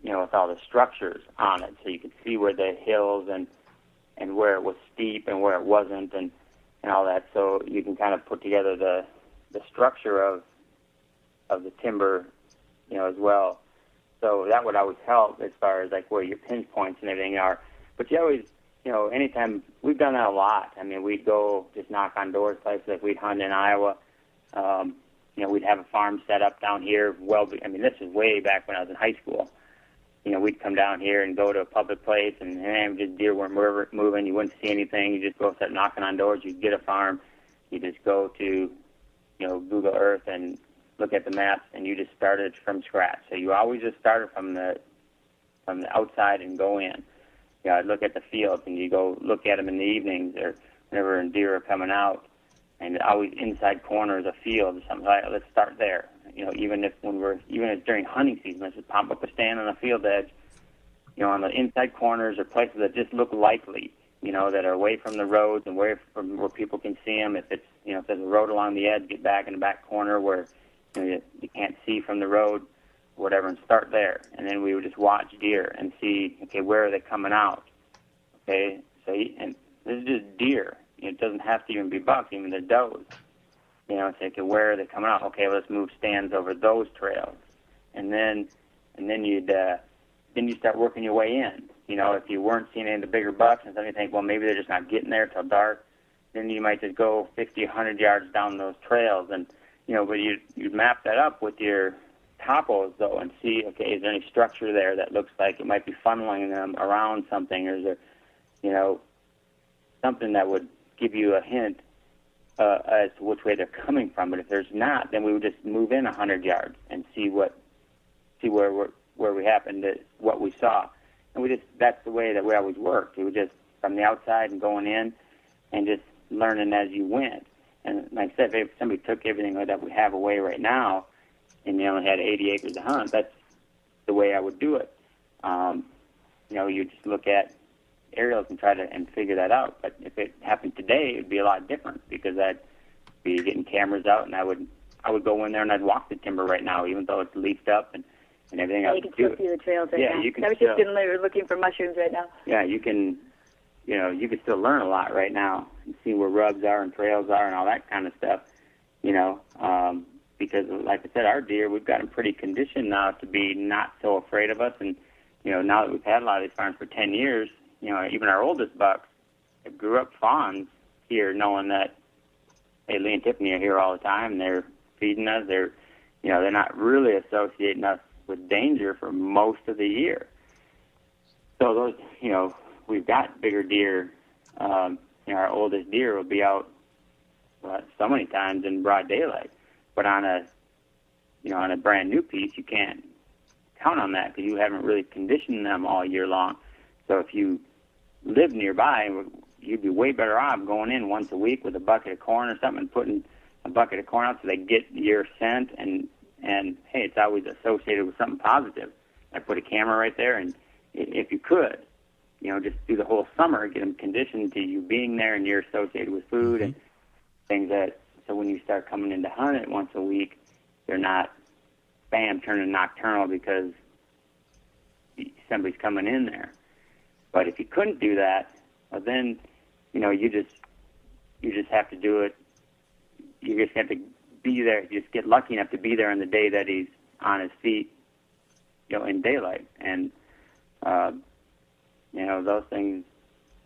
with all the structures on it, so you could see where the hills and where it was steep and where it wasn't, and all that. So you can kind of put together the structure of the timber, as well. So that would always help as far as like where your pinch points and everything are. But you always, anytime we've done that a lot. I mean, we'd go just knock on doors, places like we'd hunt in Iowa. We'd have a farm set up down here. This is way back when I was in high school. We'd come down here and go to a public place, and just deer weren't moving. You wouldn't see anything. You just go start knocking on doors. You'd get a farm. You just go to, Google Earth and look at the maps, and you just started from scratch. So you always just started from the outside and go in. I'd look at the fields, and you go look at them in the evenings or whenever deer are coming out, and always inside corners of fields or something like that. Let's start there. Even if it's during hunting season, let's just pop up a stand on the field edge, on the inside corners or places that just look likely, that are away from the roads and where people can see them. If there's a road along the edge, get back in the back corner where you can't see from the road, whatever, and start there. And then we would just watch deer and see, okay, where are they coming out? Okay, so and this is just deer. It doesn't have to even be bucks, even the does. Say, okay, where are they coming out? Okay, let's move stands over those trails, and then you start working your way in. If you weren't seeing any of the bigger bucks and something, you think, well, maybe they're just not getting there till dark. Then you might just go 50, 100 yards down those trails, and but you'd map that up with your topos though, and see, okay, is there any structure there that looks like it might be funneling them around something, or is there, something that would give you a hint as to which way they're coming from. But if there's not, then we would just move in 100 yards and see where we happened to what we saw. And that's the way that we always worked. We would just from the outside and going in and just learning as you went. And like I said, if somebody took everything that we have away right now and you only had 80 acres to hunt, that's the way I would do it. You just look at aerials and try to figure that out. But if it happened today, it would be a lot different because I'd be getting cameras out, and I would go in there and I'd walk the timber right now, even though it's leafed up and everything. Yeah, you can still see the trails right now. You can. I was just sitting there looking for mushrooms right now. Yeah, you can. You can still learn a lot right now and see where rubs are and trails are and all that kind of stuff. Because like I said, our deer, we've got them pretty conditioned now to be not so afraid of us. And now that we've had a lot of these farms for 10 years. Even our oldest bucks grew up fawns here, knowing that, hey, Lee and Tiffany are here all the time, and they're feeding us. They're not really associating us with danger for most of the year. So those, we've got bigger deer. Our oldest deer will be out so many times in broad daylight, but on a brand new piece, you can't count on that because you haven't really conditioned them all year long. So if you live nearby, you'd be way better off going in once a week with a bucket of corn or something and putting a bucket of corn out so they get your scent and hey, it's always associated with something positive. I put a camera right there, and if you could, just through the whole summer, get them conditioned to you being there and you're associated with food and things so when you start coming in to hunt it once a week, they're not, bam, turning nocturnal because somebody's coming in there. But if you couldn't do that, well, then, you just have to do it. You just have to be there. You just get lucky enough to be there on the day that he's on his feet, in daylight. And, those things,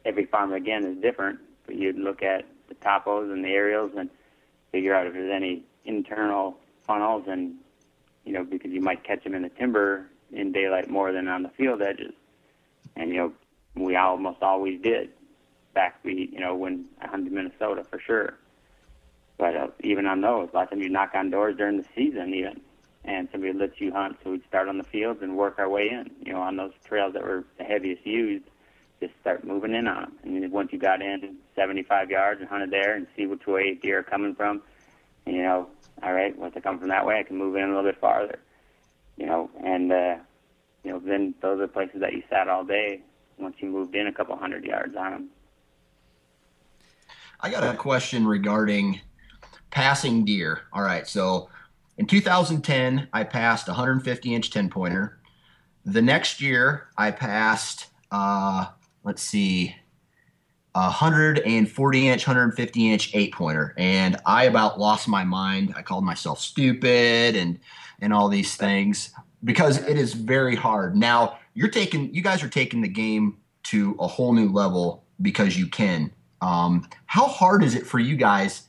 every farmer, again, is different. But you'd look at the topos and the aerials and figure out if there's any internal funnels and, because you might catch them in the timber in daylight more than on the field edges. And, we almost always did back when I hunted Minnesota for sure. But even on those, a lot of times you knock on doors during the season even, and somebody lets you hunt. So we'd start on the fields and work our way in, on those trails that were the heaviest used, just start moving in on them. And then once you got in 75 yards and hunted there and see which way deer are coming from, And, all right, once I come from that way, I can move in a little bit farther, and, then those are places that you sat all day once you moved in a couple hundred yards on them. I got a question regarding passing deer. All right, so in 2010, I passed a 150-inch 10-pointer. The next year, I passed, 140-inch, 150-inch 8-pointer, and I about lost my mind. I called myself stupid and all these things because it is very hard. Now, you guys are taking the game to a whole new level because you can. How hard is it for you guys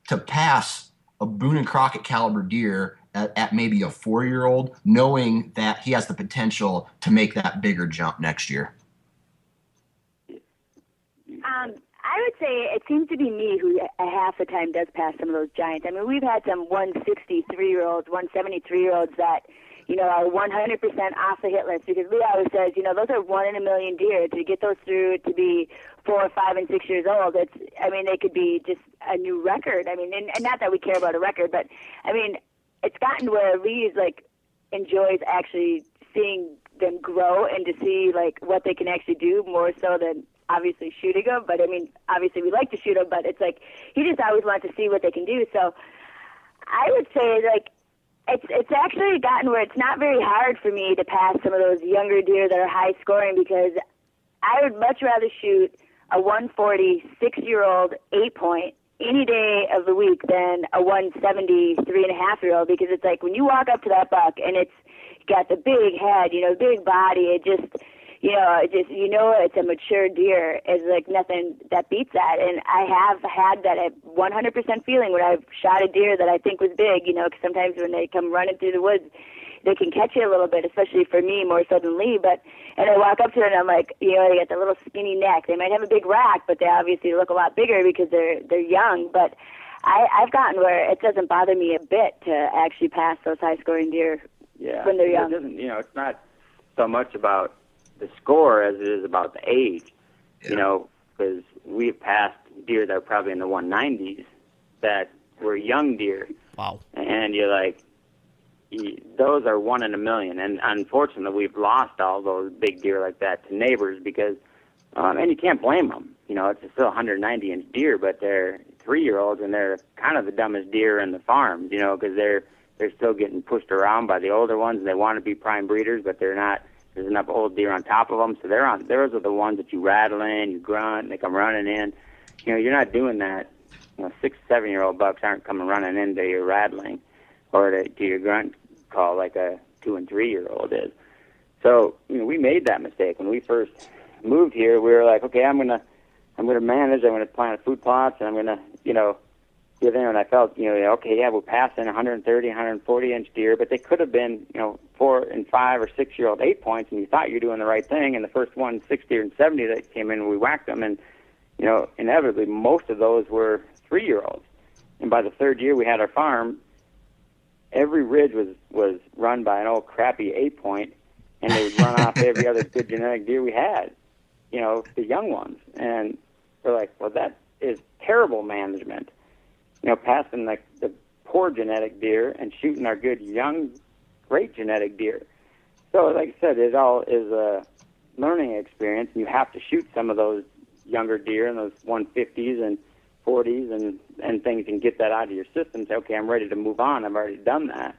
to pass a Boone and Crockett caliber deer at maybe a 4-year-old, knowing that he has the potential to make that bigger jump next year? I would say it seems to be me who half the time does pass some of those giants. I mean, we've had some 163-year-olds, 173-year-olds that, are 100% off the hit list because Lee always says, those are 1 in a million deer. To get those through to be 4, 5, and 6 years old, they could be just a new record. I mean, and not that we care about a record, but, I mean, it's gotten to where Lee enjoys actually seeing them grow and to see, what they can actually do more so than obviously shooting them. But, I mean, obviously we like to shoot them, but it's he just always wants to see what they can do. So I would say, it's actually gotten where it's not very hard for me to pass some of those younger deer that are high scoring because I would much rather shoot a 140 6-year-old 8-point any day of the week than a 170 3.5-year-old because it's when you walk up to that buck and it's got the big head, big body, it just, it's a mature deer. It's nothing that beats that. And I have had that 100% feeling when I've shot a deer that I think was big, because sometimes when they come running through the woods, they can catch you a little bit, especially for me more so than Lee. And I walk up to it and I'm like, they got the little skinny neck. They might have a big rack, but they obviously look a lot bigger because they're young. But I've gotten where it doesn't bother me a bit to actually pass those high-scoring deer when they're young. It doesn't, it's not so much about the score as it is about the age, because we've passed deer that are probably in the 190s that were young deer. Wow. And you're those are 1 in a million. And unfortunately, we've lost all those big deer like that to neighbors because, and you can't blame them. It's still 190-inch deer, but they're 3-year-olds and they're kind of the dumbest deer in the farms, because they're still getting pushed around by the older ones and they want to be prime breeders, but they're not. There's enough old deer on top of them, so those are the ones that you rattle in, you grunt, and they come running in. You're not doing that. 6, 7-year-old bucks aren't coming running into your rattling or to your grunt call like a 2 and 3-year-old is. So we made that mistake when we first moved here. We were like, okay, I'm gonna manage. I'm gonna plant food plots, and I'm gonna get in. And I felt okay, yeah, we're passing 130, 140-inch deer, but they could have been 4 and 5 or 6-year-old 8-points, and you thought you're doing the right thing. And the first 160 and 70 that came in, we whacked them, and inevitably most of those were 3-year-olds. And by the 3rd year we had our farm, every ridge was run by an old crappy 8-point, and they would run off every other good genetic deer we had, the young ones. And they're like, well, that is terrible management. Passing the poor genetic deer and shooting our good young, great genetic deer. So, like I said, it all is a learning experience, and you have to shoot some of those younger deer and those 150s and 40s and things and get that out of your system. Say, okay, I'm ready to move on. I've already done that.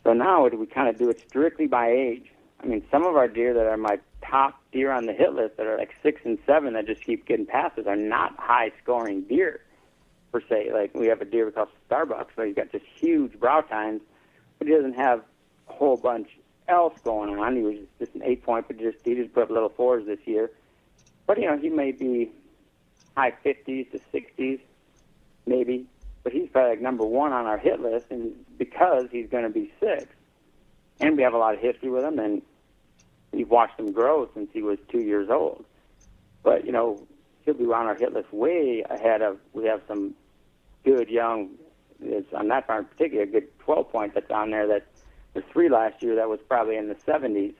So now we kind of do it strictly by age. I mean, some of our deer that are my top deer on the hit list that are 6 and 7 that just keep getting passes are not high-scoring deer, per se. Like, we have a deer we call Starbucks, so he's got just huge brow tines, but he doesn't have a whole bunch else going on. He was just an 8-point, but he just put up little 4s this year. But, he may be high 50s to 60s, maybe, but he's probably number 1 on our hit list, and because he's going to be 6. And we have a lot of history with him, and we've watched him grow since he was 2 years old. But, he'll be on our hit list way ahead of, we have some good young, on that farm in particular, a good 12-point that's on there that was 3 last year that was probably in the 70s.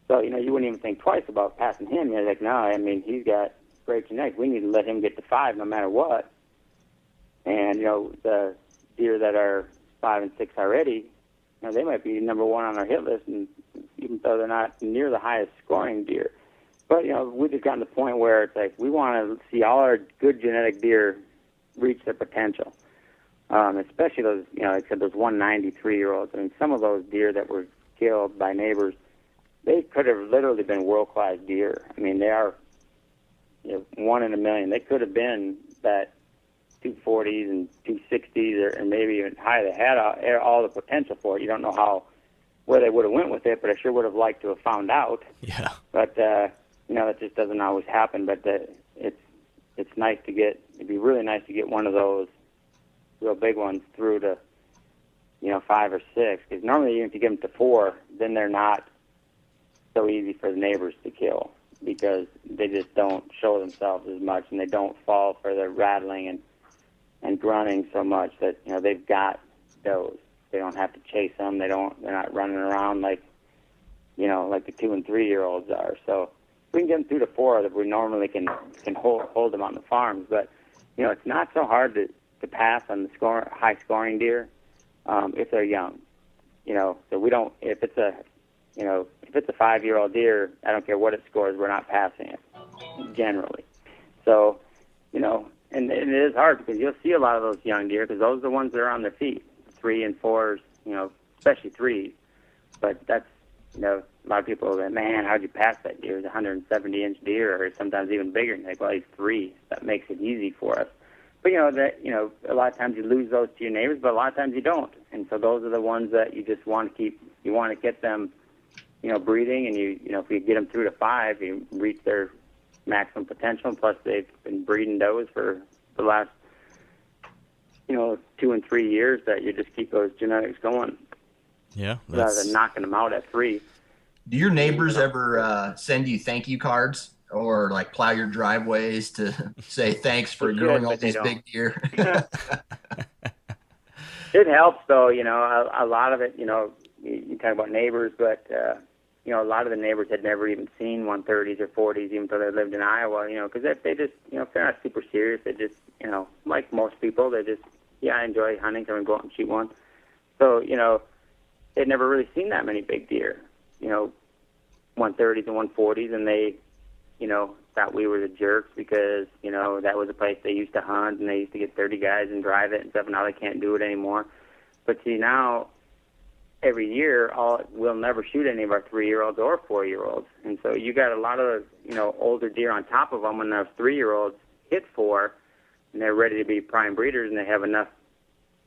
So, you wouldn't even think twice about passing him. You're like, no, I mean, he's got great genetics. We need to let him get to 5 no matter what. And, the deer that are 5 and 6 already, they might be number one on our hit list, and even though they're not near the highest scoring deer. But, we've just gotten to the point where it's like we want to see all our good genetic deer reach their potential. Especially those, like I said, those 193-year-olds. I mean, some of those deer that were killed by neighbors, they could have literally been world-class deer. I mean, they are 1 in a million. They could have been that 240s and 260s, or maybe even higher. They had all the potential for it. You don't know where they would have went with it, but I sure would have liked to have found out. Yeah. But that just doesn't always happen. But it's nice to get. It'd be really nice to get one of those real big ones through to 5 or 6. Because normally, even if you get them to 4, then they're not so easy for the neighbors to kill, because they just don't show themselves as much, and they don't fall for the rattling and grunting so much that they've got those. They don't have to chase them. They're not running around like the 2 and 3-year-olds are. So we can get them through to 4 that we normally can hold them on the farms. But it's not so hard to pass on the high scoring deer if they're young. So we don't, if it's a 5-year-old deer, I don't care what it scores, we're not passing it generally. So and it is hard, because you'll see a lot of those young deer, because those are the ones that are on their feet, 3 and 4s, especially 3s. But that's, a lot of people go, man, how'd you pass that deer? It's a 170-inch deer, or sometimes even bigger. And they go, well, he's 3. That makes it easy for us. But, a lot of times you lose those to your neighbors, but a lot of times you don't. And so those are the ones that you just want to keep. You want to get them, breeding, and if you get them through to 5, you reach their maximum potential. Plus, they've been breeding does for the last, 2 and 3 years, that you just keep those genetics going. Yeah. Rather than knocking them out at 3. Do your neighbors ever send you thank you cards, or like plow your driveways to say thanks for growing all these big deer? It helps, though. A lot of it. You talk about neighbors, but a lot of the neighbors had never even seen 130s or 40s, even though they lived in Iowa. Because they just, if they're not super serious, they just, like most people, they just, I enjoy hunting, so I'm going to go out and shoot one. So, they'd never really seen that many big deer, 130s and 140s, and they, thought we were the jerks because, that was a place they used to hunt, and they used to get 30 guys and drive it and stuff, and now they can't do it anymore. But see, now, every year, we'll never shoot any of our 3-year-olds or 4-year-olds. And so you got a lot of, older deer on top of them when those 3-year-olds hit 4, and they're ready to be prime breeders, and they have enough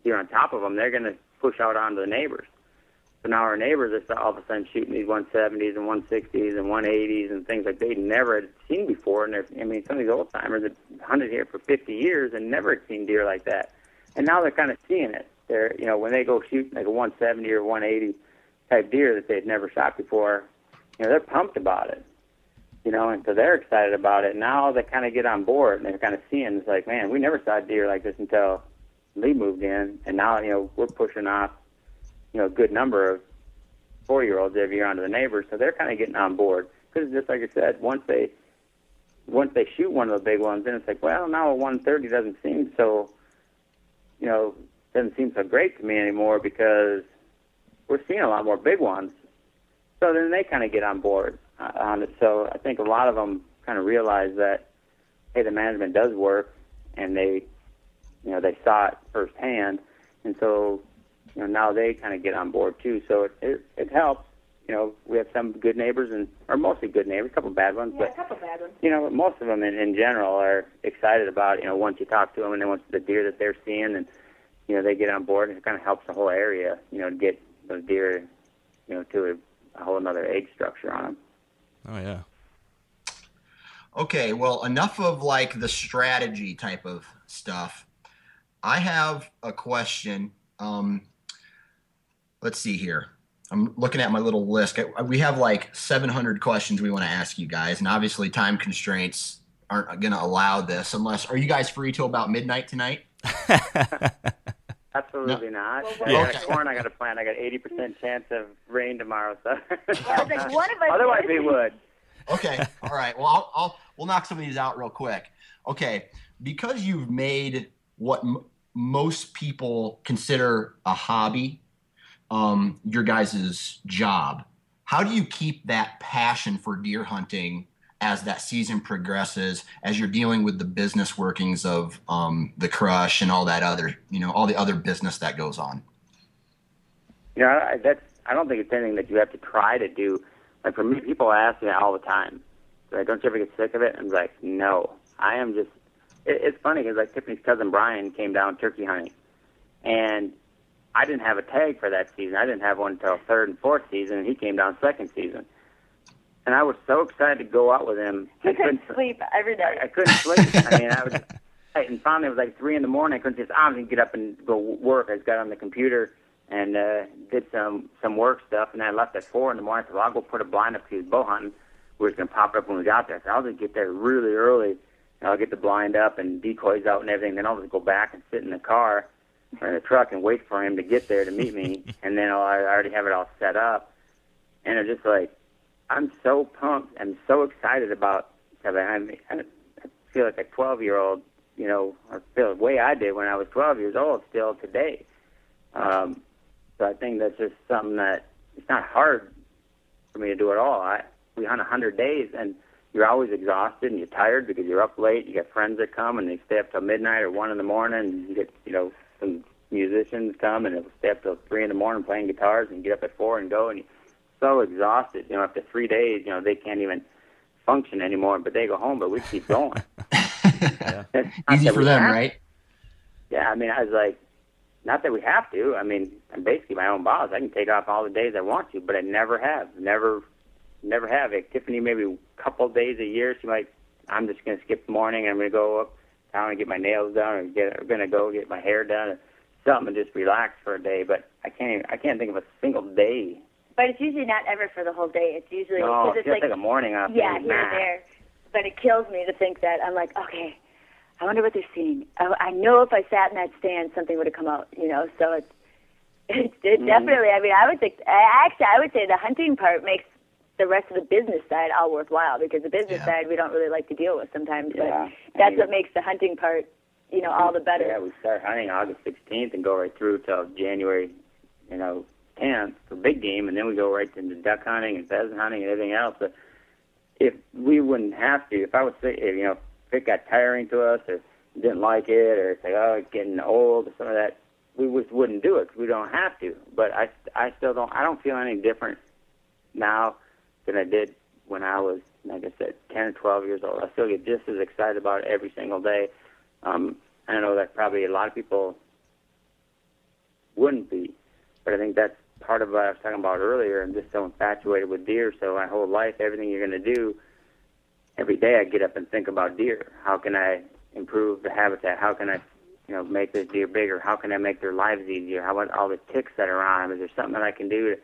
deer on top of them, they're going to push out onto the neighbors. So now our neighbors are all of a sudden shooting these 170s and 160s and 180s and things like they'd never had seen before. And some of these old timers had hunted here for 50 years and never had seen deer like that. And now they're kind of seeing it. They're, when they go shoot like a 170 or 180 type deer that they'd never shot before, they're pumped about it. And so they're excited about it. Now they kind of get on board, and they're kind of seeing, it's like, man, we never saw a deer like this until Lee moved in, and now, we're pushing off, a good number of 4-year-olds every year onto the neighbors, so they're kind of getting on board. Because just like I said, once they shoot one of the big ones, then it's like, well, now a 130 doesn't seem so great to me anymore, because we're seeing a lot more big ones. So then they kind of get on board on it. So I think a lot of them kind of realize that, hey, the management does work, and they saw it firsthand, and so now they kind of get on board too. So it helps. We have some good neighbors, or mostly good neighbors, a couple bad ones. Yeah, but, a couple bad ones. But most of them in general are excited about, once you talk to them, and then once the deer that they're seeing, and, they get on board, and it kind of helps the whole area, to get those deer, to a whole another age structure on them. Oh, yeah. Okay, well, enough of like the strategy type of stuff. I have a question. Let's see here. I'm looking at my little list. We have like 700 questions we want to ask you guys, and obviously time constraints aren't going to allow this unless. Are you guys free till about midnight tonight? Absolutely not. Well, I got corn I got to plant. I got 80% chance of rain tomorrow. So Well, like one of us otherwise would. we would. Okay. All right. Well, we'll knock some of these out real quick. Okay. Because you've made what most people consider a hobby, your guys' job. How do you keep that passion for deer hunting as that season progresses, as you're dealing with the business workings of the crush and all that other, all the other business that goes on? I don't think it's anything that you have to try to do. Like for me, people ask me all the time, like, don't you ever get sick of it? I'm like, no. I am just, it's funny because like Tiffany's cousin Brian came down turkey hunting, and I didn't have a tag for that season. I didn't have one until third and fourth season, and he came down second season. And I was so excited to go out with him. I couldn't sleep every day. I couldn't sleep. I mean, I was, and finally it was like 3 a.m. I couldn't just, I'm going to get up and go work. I just got on the computer and did some work stuff, and I left at 4 a.m. I said, well, I'll go put a blind up because he was bow hunting. We were just going to pop it up when we got there. So I'll just get there really early, and I'll get the blind up and decoys out and everything. Then I'll just go back and sit in the car or in the truck and wait for him to get there to meet me, and then I already have it all set up. And it's just like, I'm so pumped. I'm so excited about it. I feel like a 12-year-old, I feel the way I did when I was 12 years old still today. So I think that's just something that it's not hard for me to do at all. We hunt 100 days, and you're always exhausted and you're tired because you're up late. You got friends that come and they stay up till midnight or 1 a.m. And you get, some musicians come and they'll stay up till 3 a.m. playing guitars and get up at 4 and go. And you're so exhausted. After 3 days, they can't even function anymore. But they go home, but we keep going. Easy for them, right? Yeah, I mean, I was like, not that we have to. I mean, I'm basically my own boss. I can take off all the days I want to, but I never have. Never have. Like Tiffany, maybe a couple days a year, she might, I'm just going to skip the morning and I'm going to go up town and get my nails done, or I'm going to go get my hair done, or something, and just relax for a day. But I can't think of a single day. But it's usually not ever for the whole day. It's usually no, it's like a morning off. Yeah, here and there. But it kills me to think that I'm like, okay, I wonder what they're seeing. I know if I sat in that stand, something would have come out, So it's definitely. I mean, I would say the hunting part makes the rest of the business side all worthwhile, because the business side we don't really like to deal with sometimes. But that's what makes the hunting part, all the better. Yeah, we start hunting August 16th and go right through till January, 10th for big game, and then we go right into duck hunting and pheasant hunting and everything else. But if we wouldn't have to, if I was sick, if it got tiring to us or didn't like it, or it's like, oh, it's getting old or some of that, we just wouldn't do it because we don't have to. But I still don't. I don't feel any different now than I did when I was, like I said, 10 or 12 years old. I still get just as excited about it every single day. I know that probably a lot of people wouldn't be, but I think that's part of what I was talking about earlier. I'm just so infatuated with deer. So my whole life, everything you're going to do, every day I get up and think about deer. How can I improve the habitat? How can I, make this deer bigger? How can I make their lives easier? How about all the ticks that are on them? Is there something that I can do to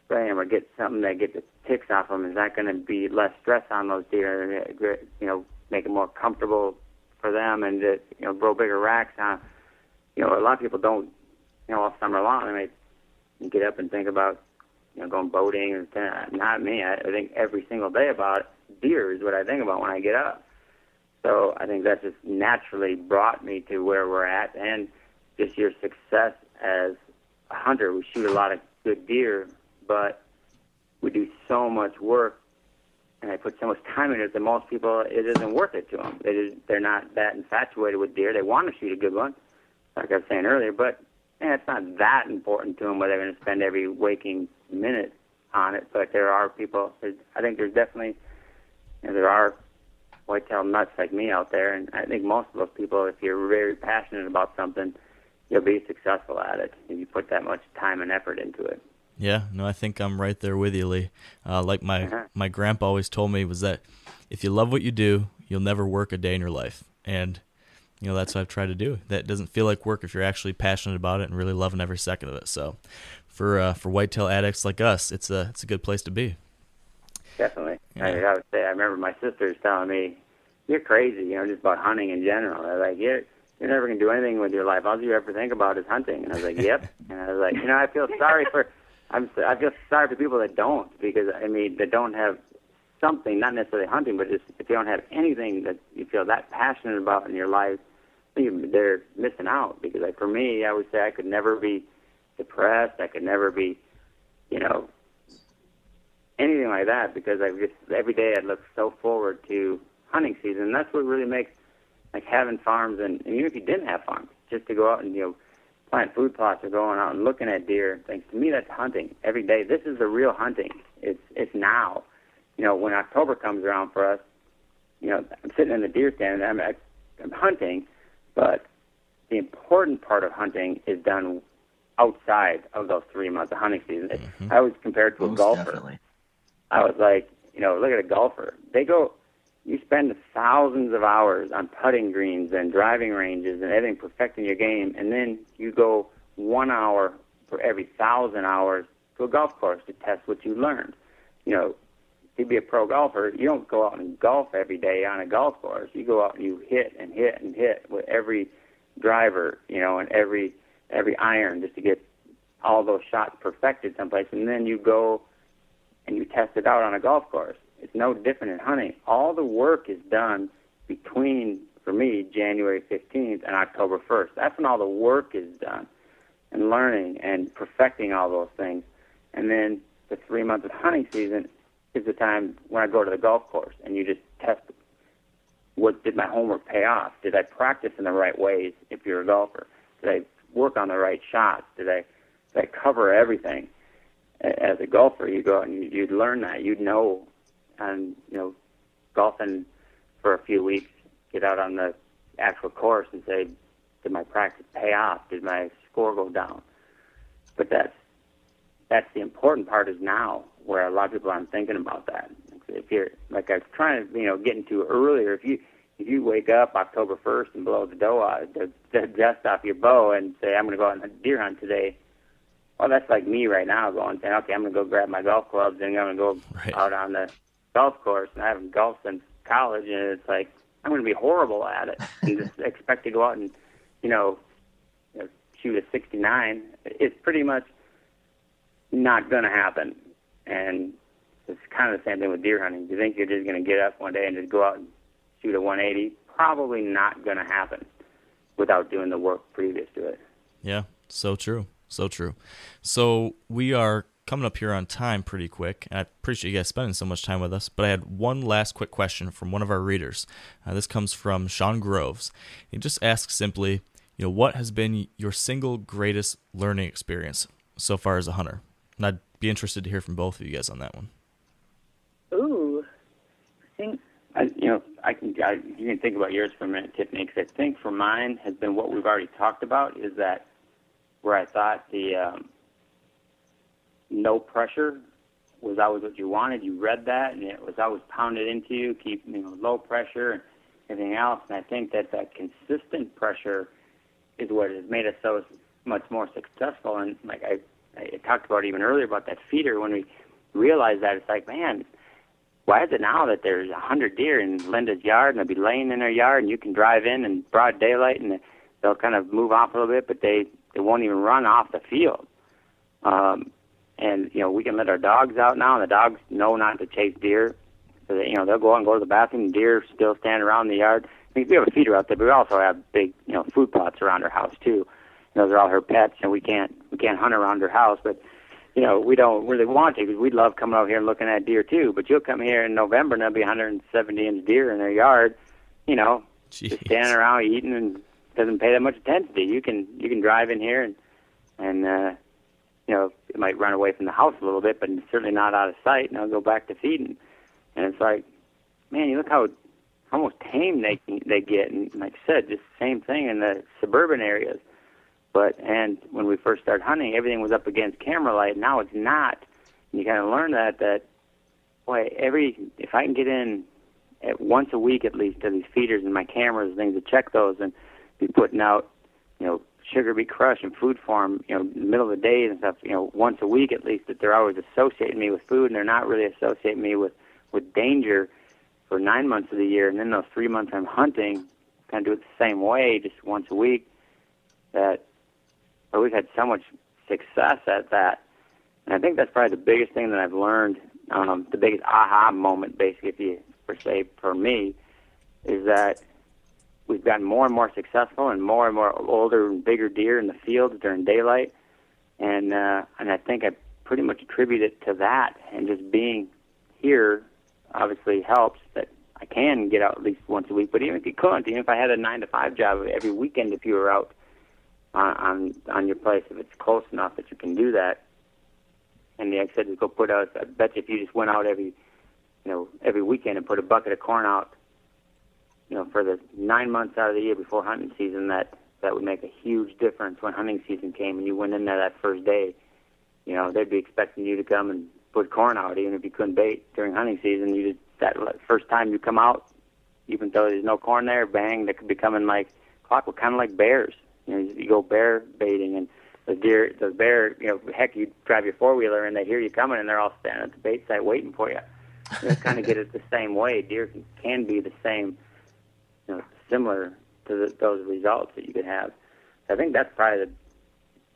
spray them or get something that get the ticks off them? Is that going to be less stress on those deer? Make it more comfortable for them and to, grow bigger racks on. A lot of people don't, all summer long, they might get up and think about, going boating or not me. I think every single day about deer is what I think about when I get up. So I think that just naturally brought me to where we're at, and just your success as a hunter. We shoot a lot of good deer, but we do so much work, and I put so much time in it that most people, it isn't worth it to them. They're not that infatuated with deer. They want to shoot a good one, like I was saying earlier, but it's not that important to them whether they're going to spend every waking minute on it. But there are people, I think there's definitely, there are whitetail nuts like me out there, and I think most of those people, if you're very passionate about something, you'll be successful at it if you put that much time and effort into it. Yeah, no, I think I'm right there with you, Lee. Like my grandpa always told me was that if you love what you do, you'll never work a day in your life. And, that's what I've tried to do. That doesn't feel like work if you're actually passionate about it and really loving every second of it. So for whitetail addicts like us, it's a good place to be. Definitely. Yeah. I would say, I remember my sisters telling me, you're crazy, just about hunting in general. They're like, you're never going to do anything with your life. All you ever think about is hunting. And I was like, yep. And I was like, I feel sorry for people that don't, because, that don't have something, not necessarily hunting, but just if you don't have anything that you feel that passionate about in your life, they're missing out, because like for me, I would say I could never be depressed. I could never be, anything like that, because I just every day I look so forward to hunting season. And that's what really makes like having farms, and even if you didn't have farms, just to go out and plant food plots or going out and looking at deer and things. To me, that's hunting every day. This is the real hunting. It's now. When October comes around for us, I'm sitting in the deer stand and I'm hunting, but the important part of hunting is done outside of those 3 months of hunting season. I was compared to a golfer. Definitely. I was like, look at a golfer. You spend thousands of hours on putting greens and driving ranges and everything, perfecting your game, and then you go 1 hour for every 1,000 hours to a golf course to test what you learned. To be a pro golfer, you don't go out and golf every day on a golf course. You go out and you hit and hit and hit with every driver, and every iron, just to get all those shots perfected someplace, and then you go and you test it out on a golf course. It's no different in hunting. All the work is done between, for me, January 15th and October 1st. That's when all the work is done, and learning and perfecting all those things. And then the 3 months of hunting season is the time when I go to the golf course and you just test what did my homework pay off? Did I practice in the right ways if you're a golfer? Did I work on the right shots? Did I cover everything? As a golfer, you go and you'd learn that. You'd know, and golfing for a few weeks, get out on the actual course and say, did my practice pay off? Did my score go down? But that's the important part, is now, where a lot of people aren't thinking about that. If you're, like I was trying to get into earlier, if you wake up October 1st and blow the dust off your bow and say, I'm going to go on a deer hunt today, well, that's like me right now going, saying, okay, I'm going to go grab my golf clubs and I'm going to go out on the golf course. And I haven't golfed since college, and it's like, I'm going to be horrible at it and just expect to go out and, shoot a 69. It's pretty much not going to happen. And it's kind of the same thing with deer hunting. Do you think you're just going to get up one day and just go out and shoot a 180? Probably not going to happen without doing the work previous to it. Yeah, so true. So true. So we are coming up here on time pretty quick, and I appreciate you guys spending so much time with us, but I had one last quick question from one of our readers. This comes from Sean Groves. He just asks simply, what has been your single greatest learning experience so far as a hunter? And I'd be interested to hear from both of you guys on that one. Ooh, I think you can think about yours for a minute, Tiffany, because I think for mine has been what we've already talked about, is that where I thought the no pressure was always what you wanted. You read that, and it was always pounded into you, keep low pressure and everything else. And I think that consistent pressure is what has made us so much more successful. And like I talked about even earlier about that feeder, when we realized that, it's like, man, why is it now that there's 100 deer in Linda's yard, and they'll be laying in their yard, and you can drive in broad daylight, and they'll kind of move off a little bit, but they won't even run off the field. And we can let our dogs out now, and the dogs know not to chase deer. So that, they'll go out and go to the bathroom, and deer still stand around the yard. I mean, we have a feeder out there, but we also have big, food plots around our house too. Those are all her pets, and we can't hunt around her house. But we don't really want to, because we'd love coming out here and looking at deer too. But you'll come here in November, and there'll be 170-inch deer in their yard, just standing around eating, and doesn't pay that much attention to you. You can drive in here and it might run away from the house a little bit, but it's certainly not out of sight, and I'll go back to feeding. And it's like, man, you look how almost tame they get. And like I said, just the same thing in the suburban areas. And when we first started hunting, everything was up against camera light. Now it's not. And you kind of learn that boy, if I can get in once a week at least to these feeders and my cameras and things to check those, and be putting out, sugar beet crush and food for them, in the middle of the day and stuff, once a week at least, that they're always associating me with food, and they're not really associating me with danger for 9 months of the year. And then those 3 months I'm hunting, kind of do it the same way, just once a week. But we've had so much success at that. And I think that's probably the biggest thing that I've learned, the biggest aha moment, basically, for me, is that we've gotten more and more successful and more older and bigger deer in the fields during daylight, and I think I pretty much attribute it to that, and just being here obviously helps that I can get out at least once a week. But even if you couldn't, even if I had a 9-to-5 job every weekend, if you were out on your place, if it's close enough that you can do that, and like I said, to go put out, I bet you if you just went out every weekend and put a bucket of corn out, for the 9 months out of the year before hunting season, that would make a huge difference when hunting season came and you went in there that first day. They'd be expecting you to come and put corn out, even if you couldn't bait during hunting season. That first time you come out, even though there's no corn there, bang, they could be coming like clockwork, kind of like bears. You go bear baiting, and the bear, heck, you drive your four-wheeler and they hear you coming and they're all standing at the bait site waiting for you. Kind of get it the same way. Deer can be the same, similar to those results that you could have. So I think that's probably the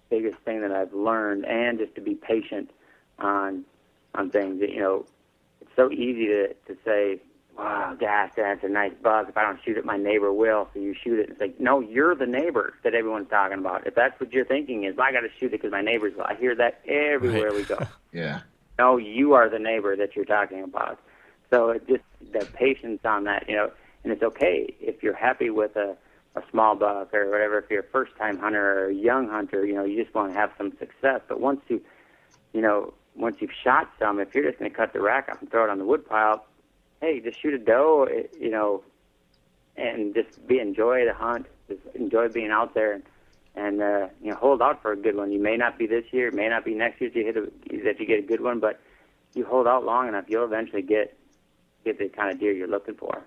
biggest thing that I've learned, and just to be patient on things. It's so easy to say, wow, gosh, that's a nice buck. If I don't shoot it, my neighbor will. So you shoot it. It's like, no, you're the neighbor that everyone's talking about. If that's what you're thinking is, I got to shoot it because my neighbors will. I hear that everywhere we go. Yeah. No, you are the neighbor that you're talking about. So it just the patience on that, and it's okay if you're happy with a small buck or whatever. If you're a first-time hunter or a young hunter, you just want to have some success. But once you've shot some, if you're just going to cut the rack off and throw it on the wood pile, hey, just shoot a doe, and just enjoy the hunt, just enjoy being out there, and hold out for a good one. You may not be this year, it may not be next year that you get a good one, but you hold out long enough, you'll eventually get the kind of deer you're looking for.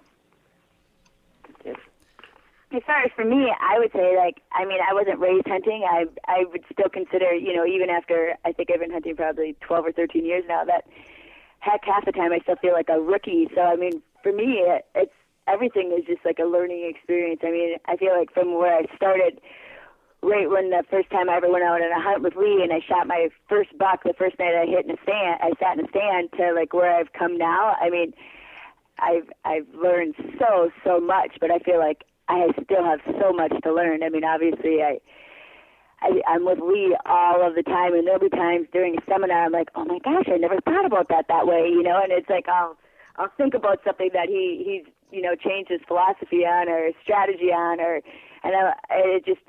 As far as for me, I would say, I wasn't raised hunting. I would still consider, even after, I think I've been hunting probably 12 or 13 years now, that heck, half the time I still feel like a rookie. So, for me, it's everything is just like a learning experience. I feel like from where I started, right when the first time I ever went out on a hunt with Lee and I shot my first buck the first night I sat in a stand to like where I've come now. I've learned so much, but I feel like I still have so much to learn. Obviously I'm with Lee all of the time, and there'll be times during a seminar I'm like, oh my gosh, I never thought about that way, and it's like I'll think about something that he's changed his philosophy on or his strategy on, it just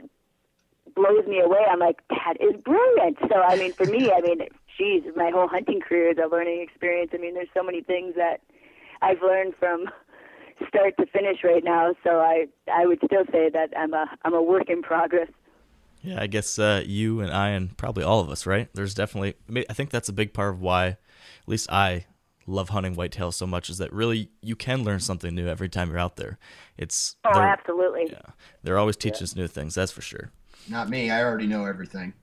blows me away. I'm like, that is brilliant. So for me, geez, my whole hunting career is a learning experience. There's so many things that I've learned from start to finish right now. So I would still say that I'm a work in progress. Yeah, I guess you and I and probably all of us, right? There's definitely, I think that's a big part of why, at least I love hunting whitetails so much, is that really you can learn something new every time you're out there. Absolutely. Yeah, they're always teaching us new things, that's for sure. Not me. I already know everything.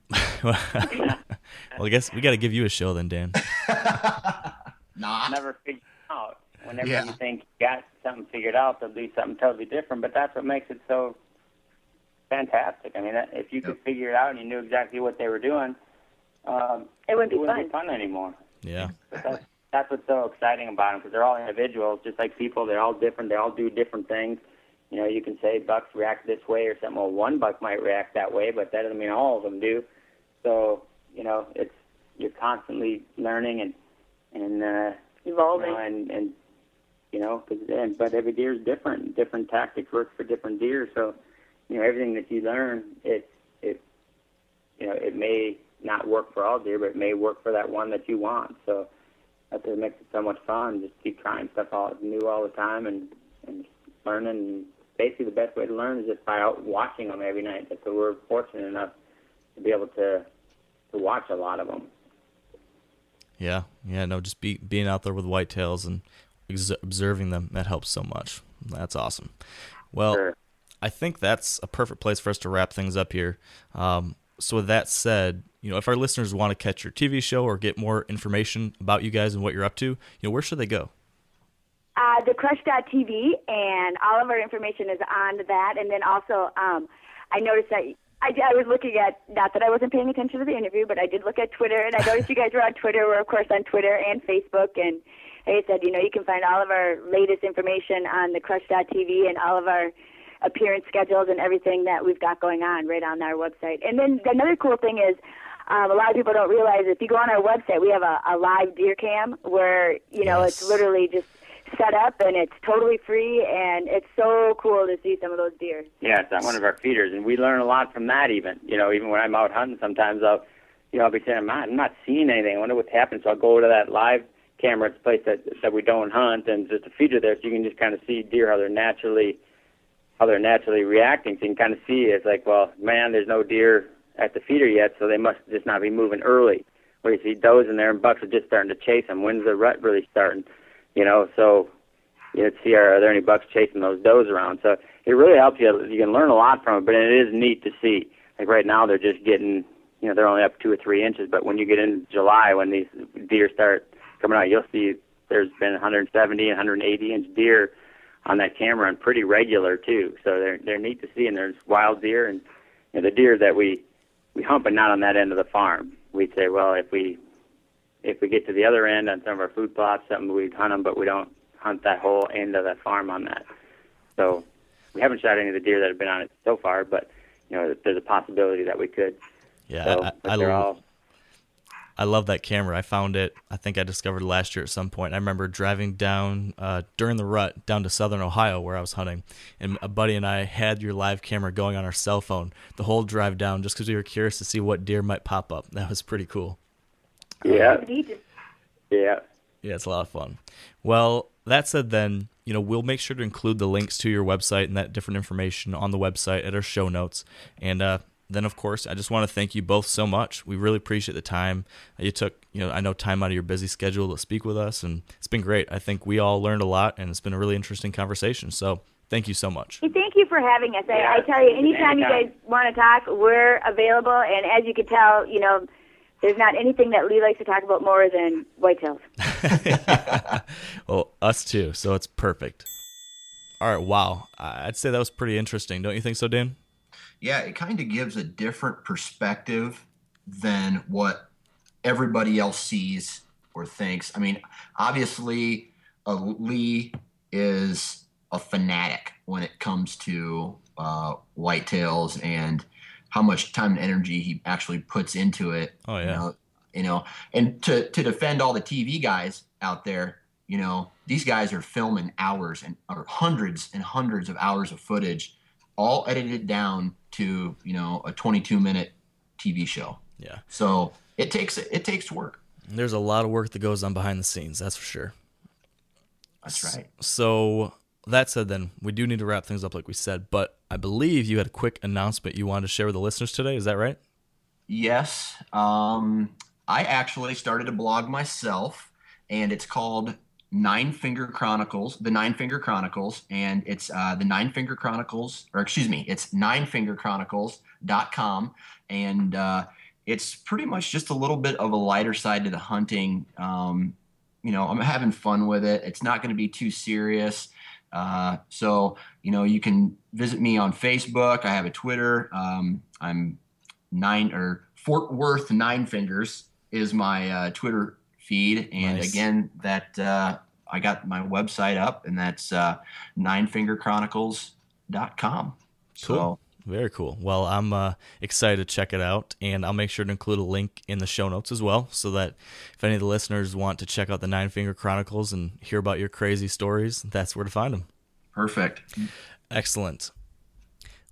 Well, I guess we got to give you a show then, Dan. Nah. Never figure it out. Whenever you think you got something figured out, they'll do something totally different. But that's what makes it so fantastic. If you could figure it out and you knew exactly what they were doing, it wouldn't be fun anymore. Yeah. But that's what's so exciting about them, because they're all individuals, just like people. They're all different. They all do different things. You can say bucks react this way or something. Well, one buck might react that way, but that doesn't mean all of them do. So, you're constantly learning and evolving. But every deer is different. Different tactics work for different deer. So, everything that you learn, it may not work for all deer, but it may work for that one that you want. So that's what makes it so much fun. Just keep trying stuff new all the time and learning. And basically, the best way to learn is just by out watching them every night. That's what we're fortunate enough to be able to watch a lot of them. Yeah, just being out there with whitetails and observing them, that helps so much. That's awesome. Well, sure. I think that's a perfect place for us to wrap things up here. So with that said, if our listeners want to catch your TV show or get more information about you guys and what you're up to, where should they go? TheCrush.tv, and all of our information is on that. And then also, I noticed that I was looking at, not that I wasn't paying attention to the interview, but I did look at Twitter, and I noticed you guys were on Twitter. We're, of course, on Twitter and Facebook. And like I said, you can find all of our latest information on TheCrush.tv, and all of our appearance schedules and everything that we've got going on right on our website. And then another cool thing is, a lot of people don't realize if you go on our website, we have a live deer cam where, it's literally just set up and it's totally free, and it's so cool to see some of those deer. Yeah, it's on one of our feeders, and we learn a lot from that even. Even when I'm out hunting, sometimes I'll be saying, I'm not seeing anything. I wonder what's happening. So I'll go to that live camera. It's a place that we don't hunt, and just a feeder there, so you can just kind of see deer, how they're naturally reacting. So you can kind of see it's like, well, man, there's no deer at the feeder yet, so they must just not be moving early. Where you see does in there and bucks are just starting to chase them. When's the rut really starting? So see, are there any bucks chasing those does around? So it really helps you. You can learn a lot from it, but it is neat to see. Like right now, they're just getting, they're only up 2 or 3 inches. But when you get into July, when these deer start coming out, you'll see there's been 170, 180-inch deer on that camera, and pretty regular too. So they're neat to see, and there's wild deer and the deer that we hunt, but not on that end of the farm. We'd say, well, if we get to the other end on some of our food plots, something we'd hunt them, but we don't hunt that whole end of that farm on that. So we haven't shot any of the deer that have been on it so far, but there's a possibility that we could. Yeah, So, I love that camera. I found it, I think I discovered it last year at some point. I remember driving down during the rut down to southern Ohio where I was hunting, and a buddy and I had your live camera going on our cell phone the whole drive down just because we were curious to see what deer might pop up. That was pretty cool. Yeah. Yeah, it's a lot of fun. Well, that said then, we'll make sure to include the links to your website and that different information on the website at our show notes. And then, of course, I just want to thank you both so much. We really appreciate the time you took, I know, time out of your busy schedule to speak with us, and it's been great. I think we all learned a lot, and it's been a really interesting conversation. So thank you so much. Hey, thank you for having us. I tell you, anytime you guys want to talk, we're available. And as you can tell, there's not anything that Lee likes to talk about more than whitetails. Well, us too, so it's perfect. All right, wow. I'd say that was pretty interesting. Don't you think so, Dan? Yeah, it kind of gives a different perspective than what everybody else sees or thinks. I mean, obviously, Lee is a fanatic when it comes to whitetails and how much time and energy he actually puts into it. Oh yeah. And to defend all the TV guys out there, these guys are filming hours or hundreds and hundreds of hours of footage, all edited down to, a 22-minute TV show. Yeah. So it takes work. There's a lot of work that goes on behind the scenes, that's for sure. That's right. So that said then, we do need to wrap things up like we said, but I believe you had a quick announcement you wanted to share with the listeners today. Is that right? Yes. I actually started a blog myself, and it's called Nine Finger Chronicles, the Nine Finger Chronicles, and it's the Nine Finger Chronicles, it's ninefingerchronicles.com, and it's pretty much just a little bit of a lighter side to the hunting. I'm having fun with it. It's not going to be too serious. So you can visit me on Facebook. I have a Twitter. I'm Fort Worth Nine Fingers is my Twitter feed. And Nice. Again, that I got my website up, and that's ninefingerchronicles.com. Cool. So, very cool. Well, I'm excited to check it out, and I'll make sure to include a link in the show notes as well, so that if any of the listeners want to check out the Nine Finger Chronicles and hear about your crazy stories, that's where to find them. perfect. Excellent.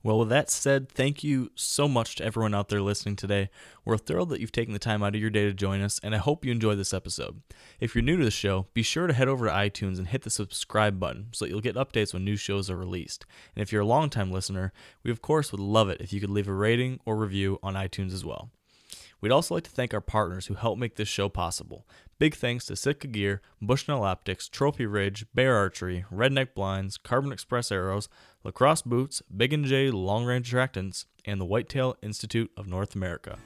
Well, with that said, thank you so much to everyone out there listening today. We're thrilled that you've taken the time out of your day to join us, and I hope you enjoyed this episode. If you're new to the show, be sure to head over to iTunes and hit the subscribe button so that you'll get updates when new shows are released. And if you're a longtime listener, we of course would love it if you could leave a rating or review on iTunes as well. We'd also like to thank our partners who help make this show possible. Big thanks to Sitka Gear, Bushnell Optics, Trophy Ridge, Bear Archery, Redneck Blinds, Carbon Express Arrows, Lacrosse Boots, Big & J Long Range Attractants, and the Whitetail Institute of North America.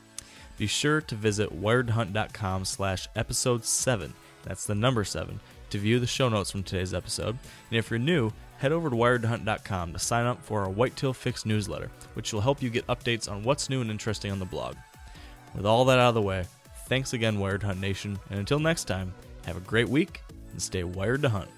Be sure to visit wiredhunt.com/episode 7, that's the number 7, to view the show notes from today's episode. And if you're new, head over to wiredhunt.com to sign up for our Whitetail Fix newsletter, which will help you get updates on what's new and interesting on the blog. With all that out of the way, thanks again, Wired Hunt Nation, and until next time, have a great week and stay wired to hunt.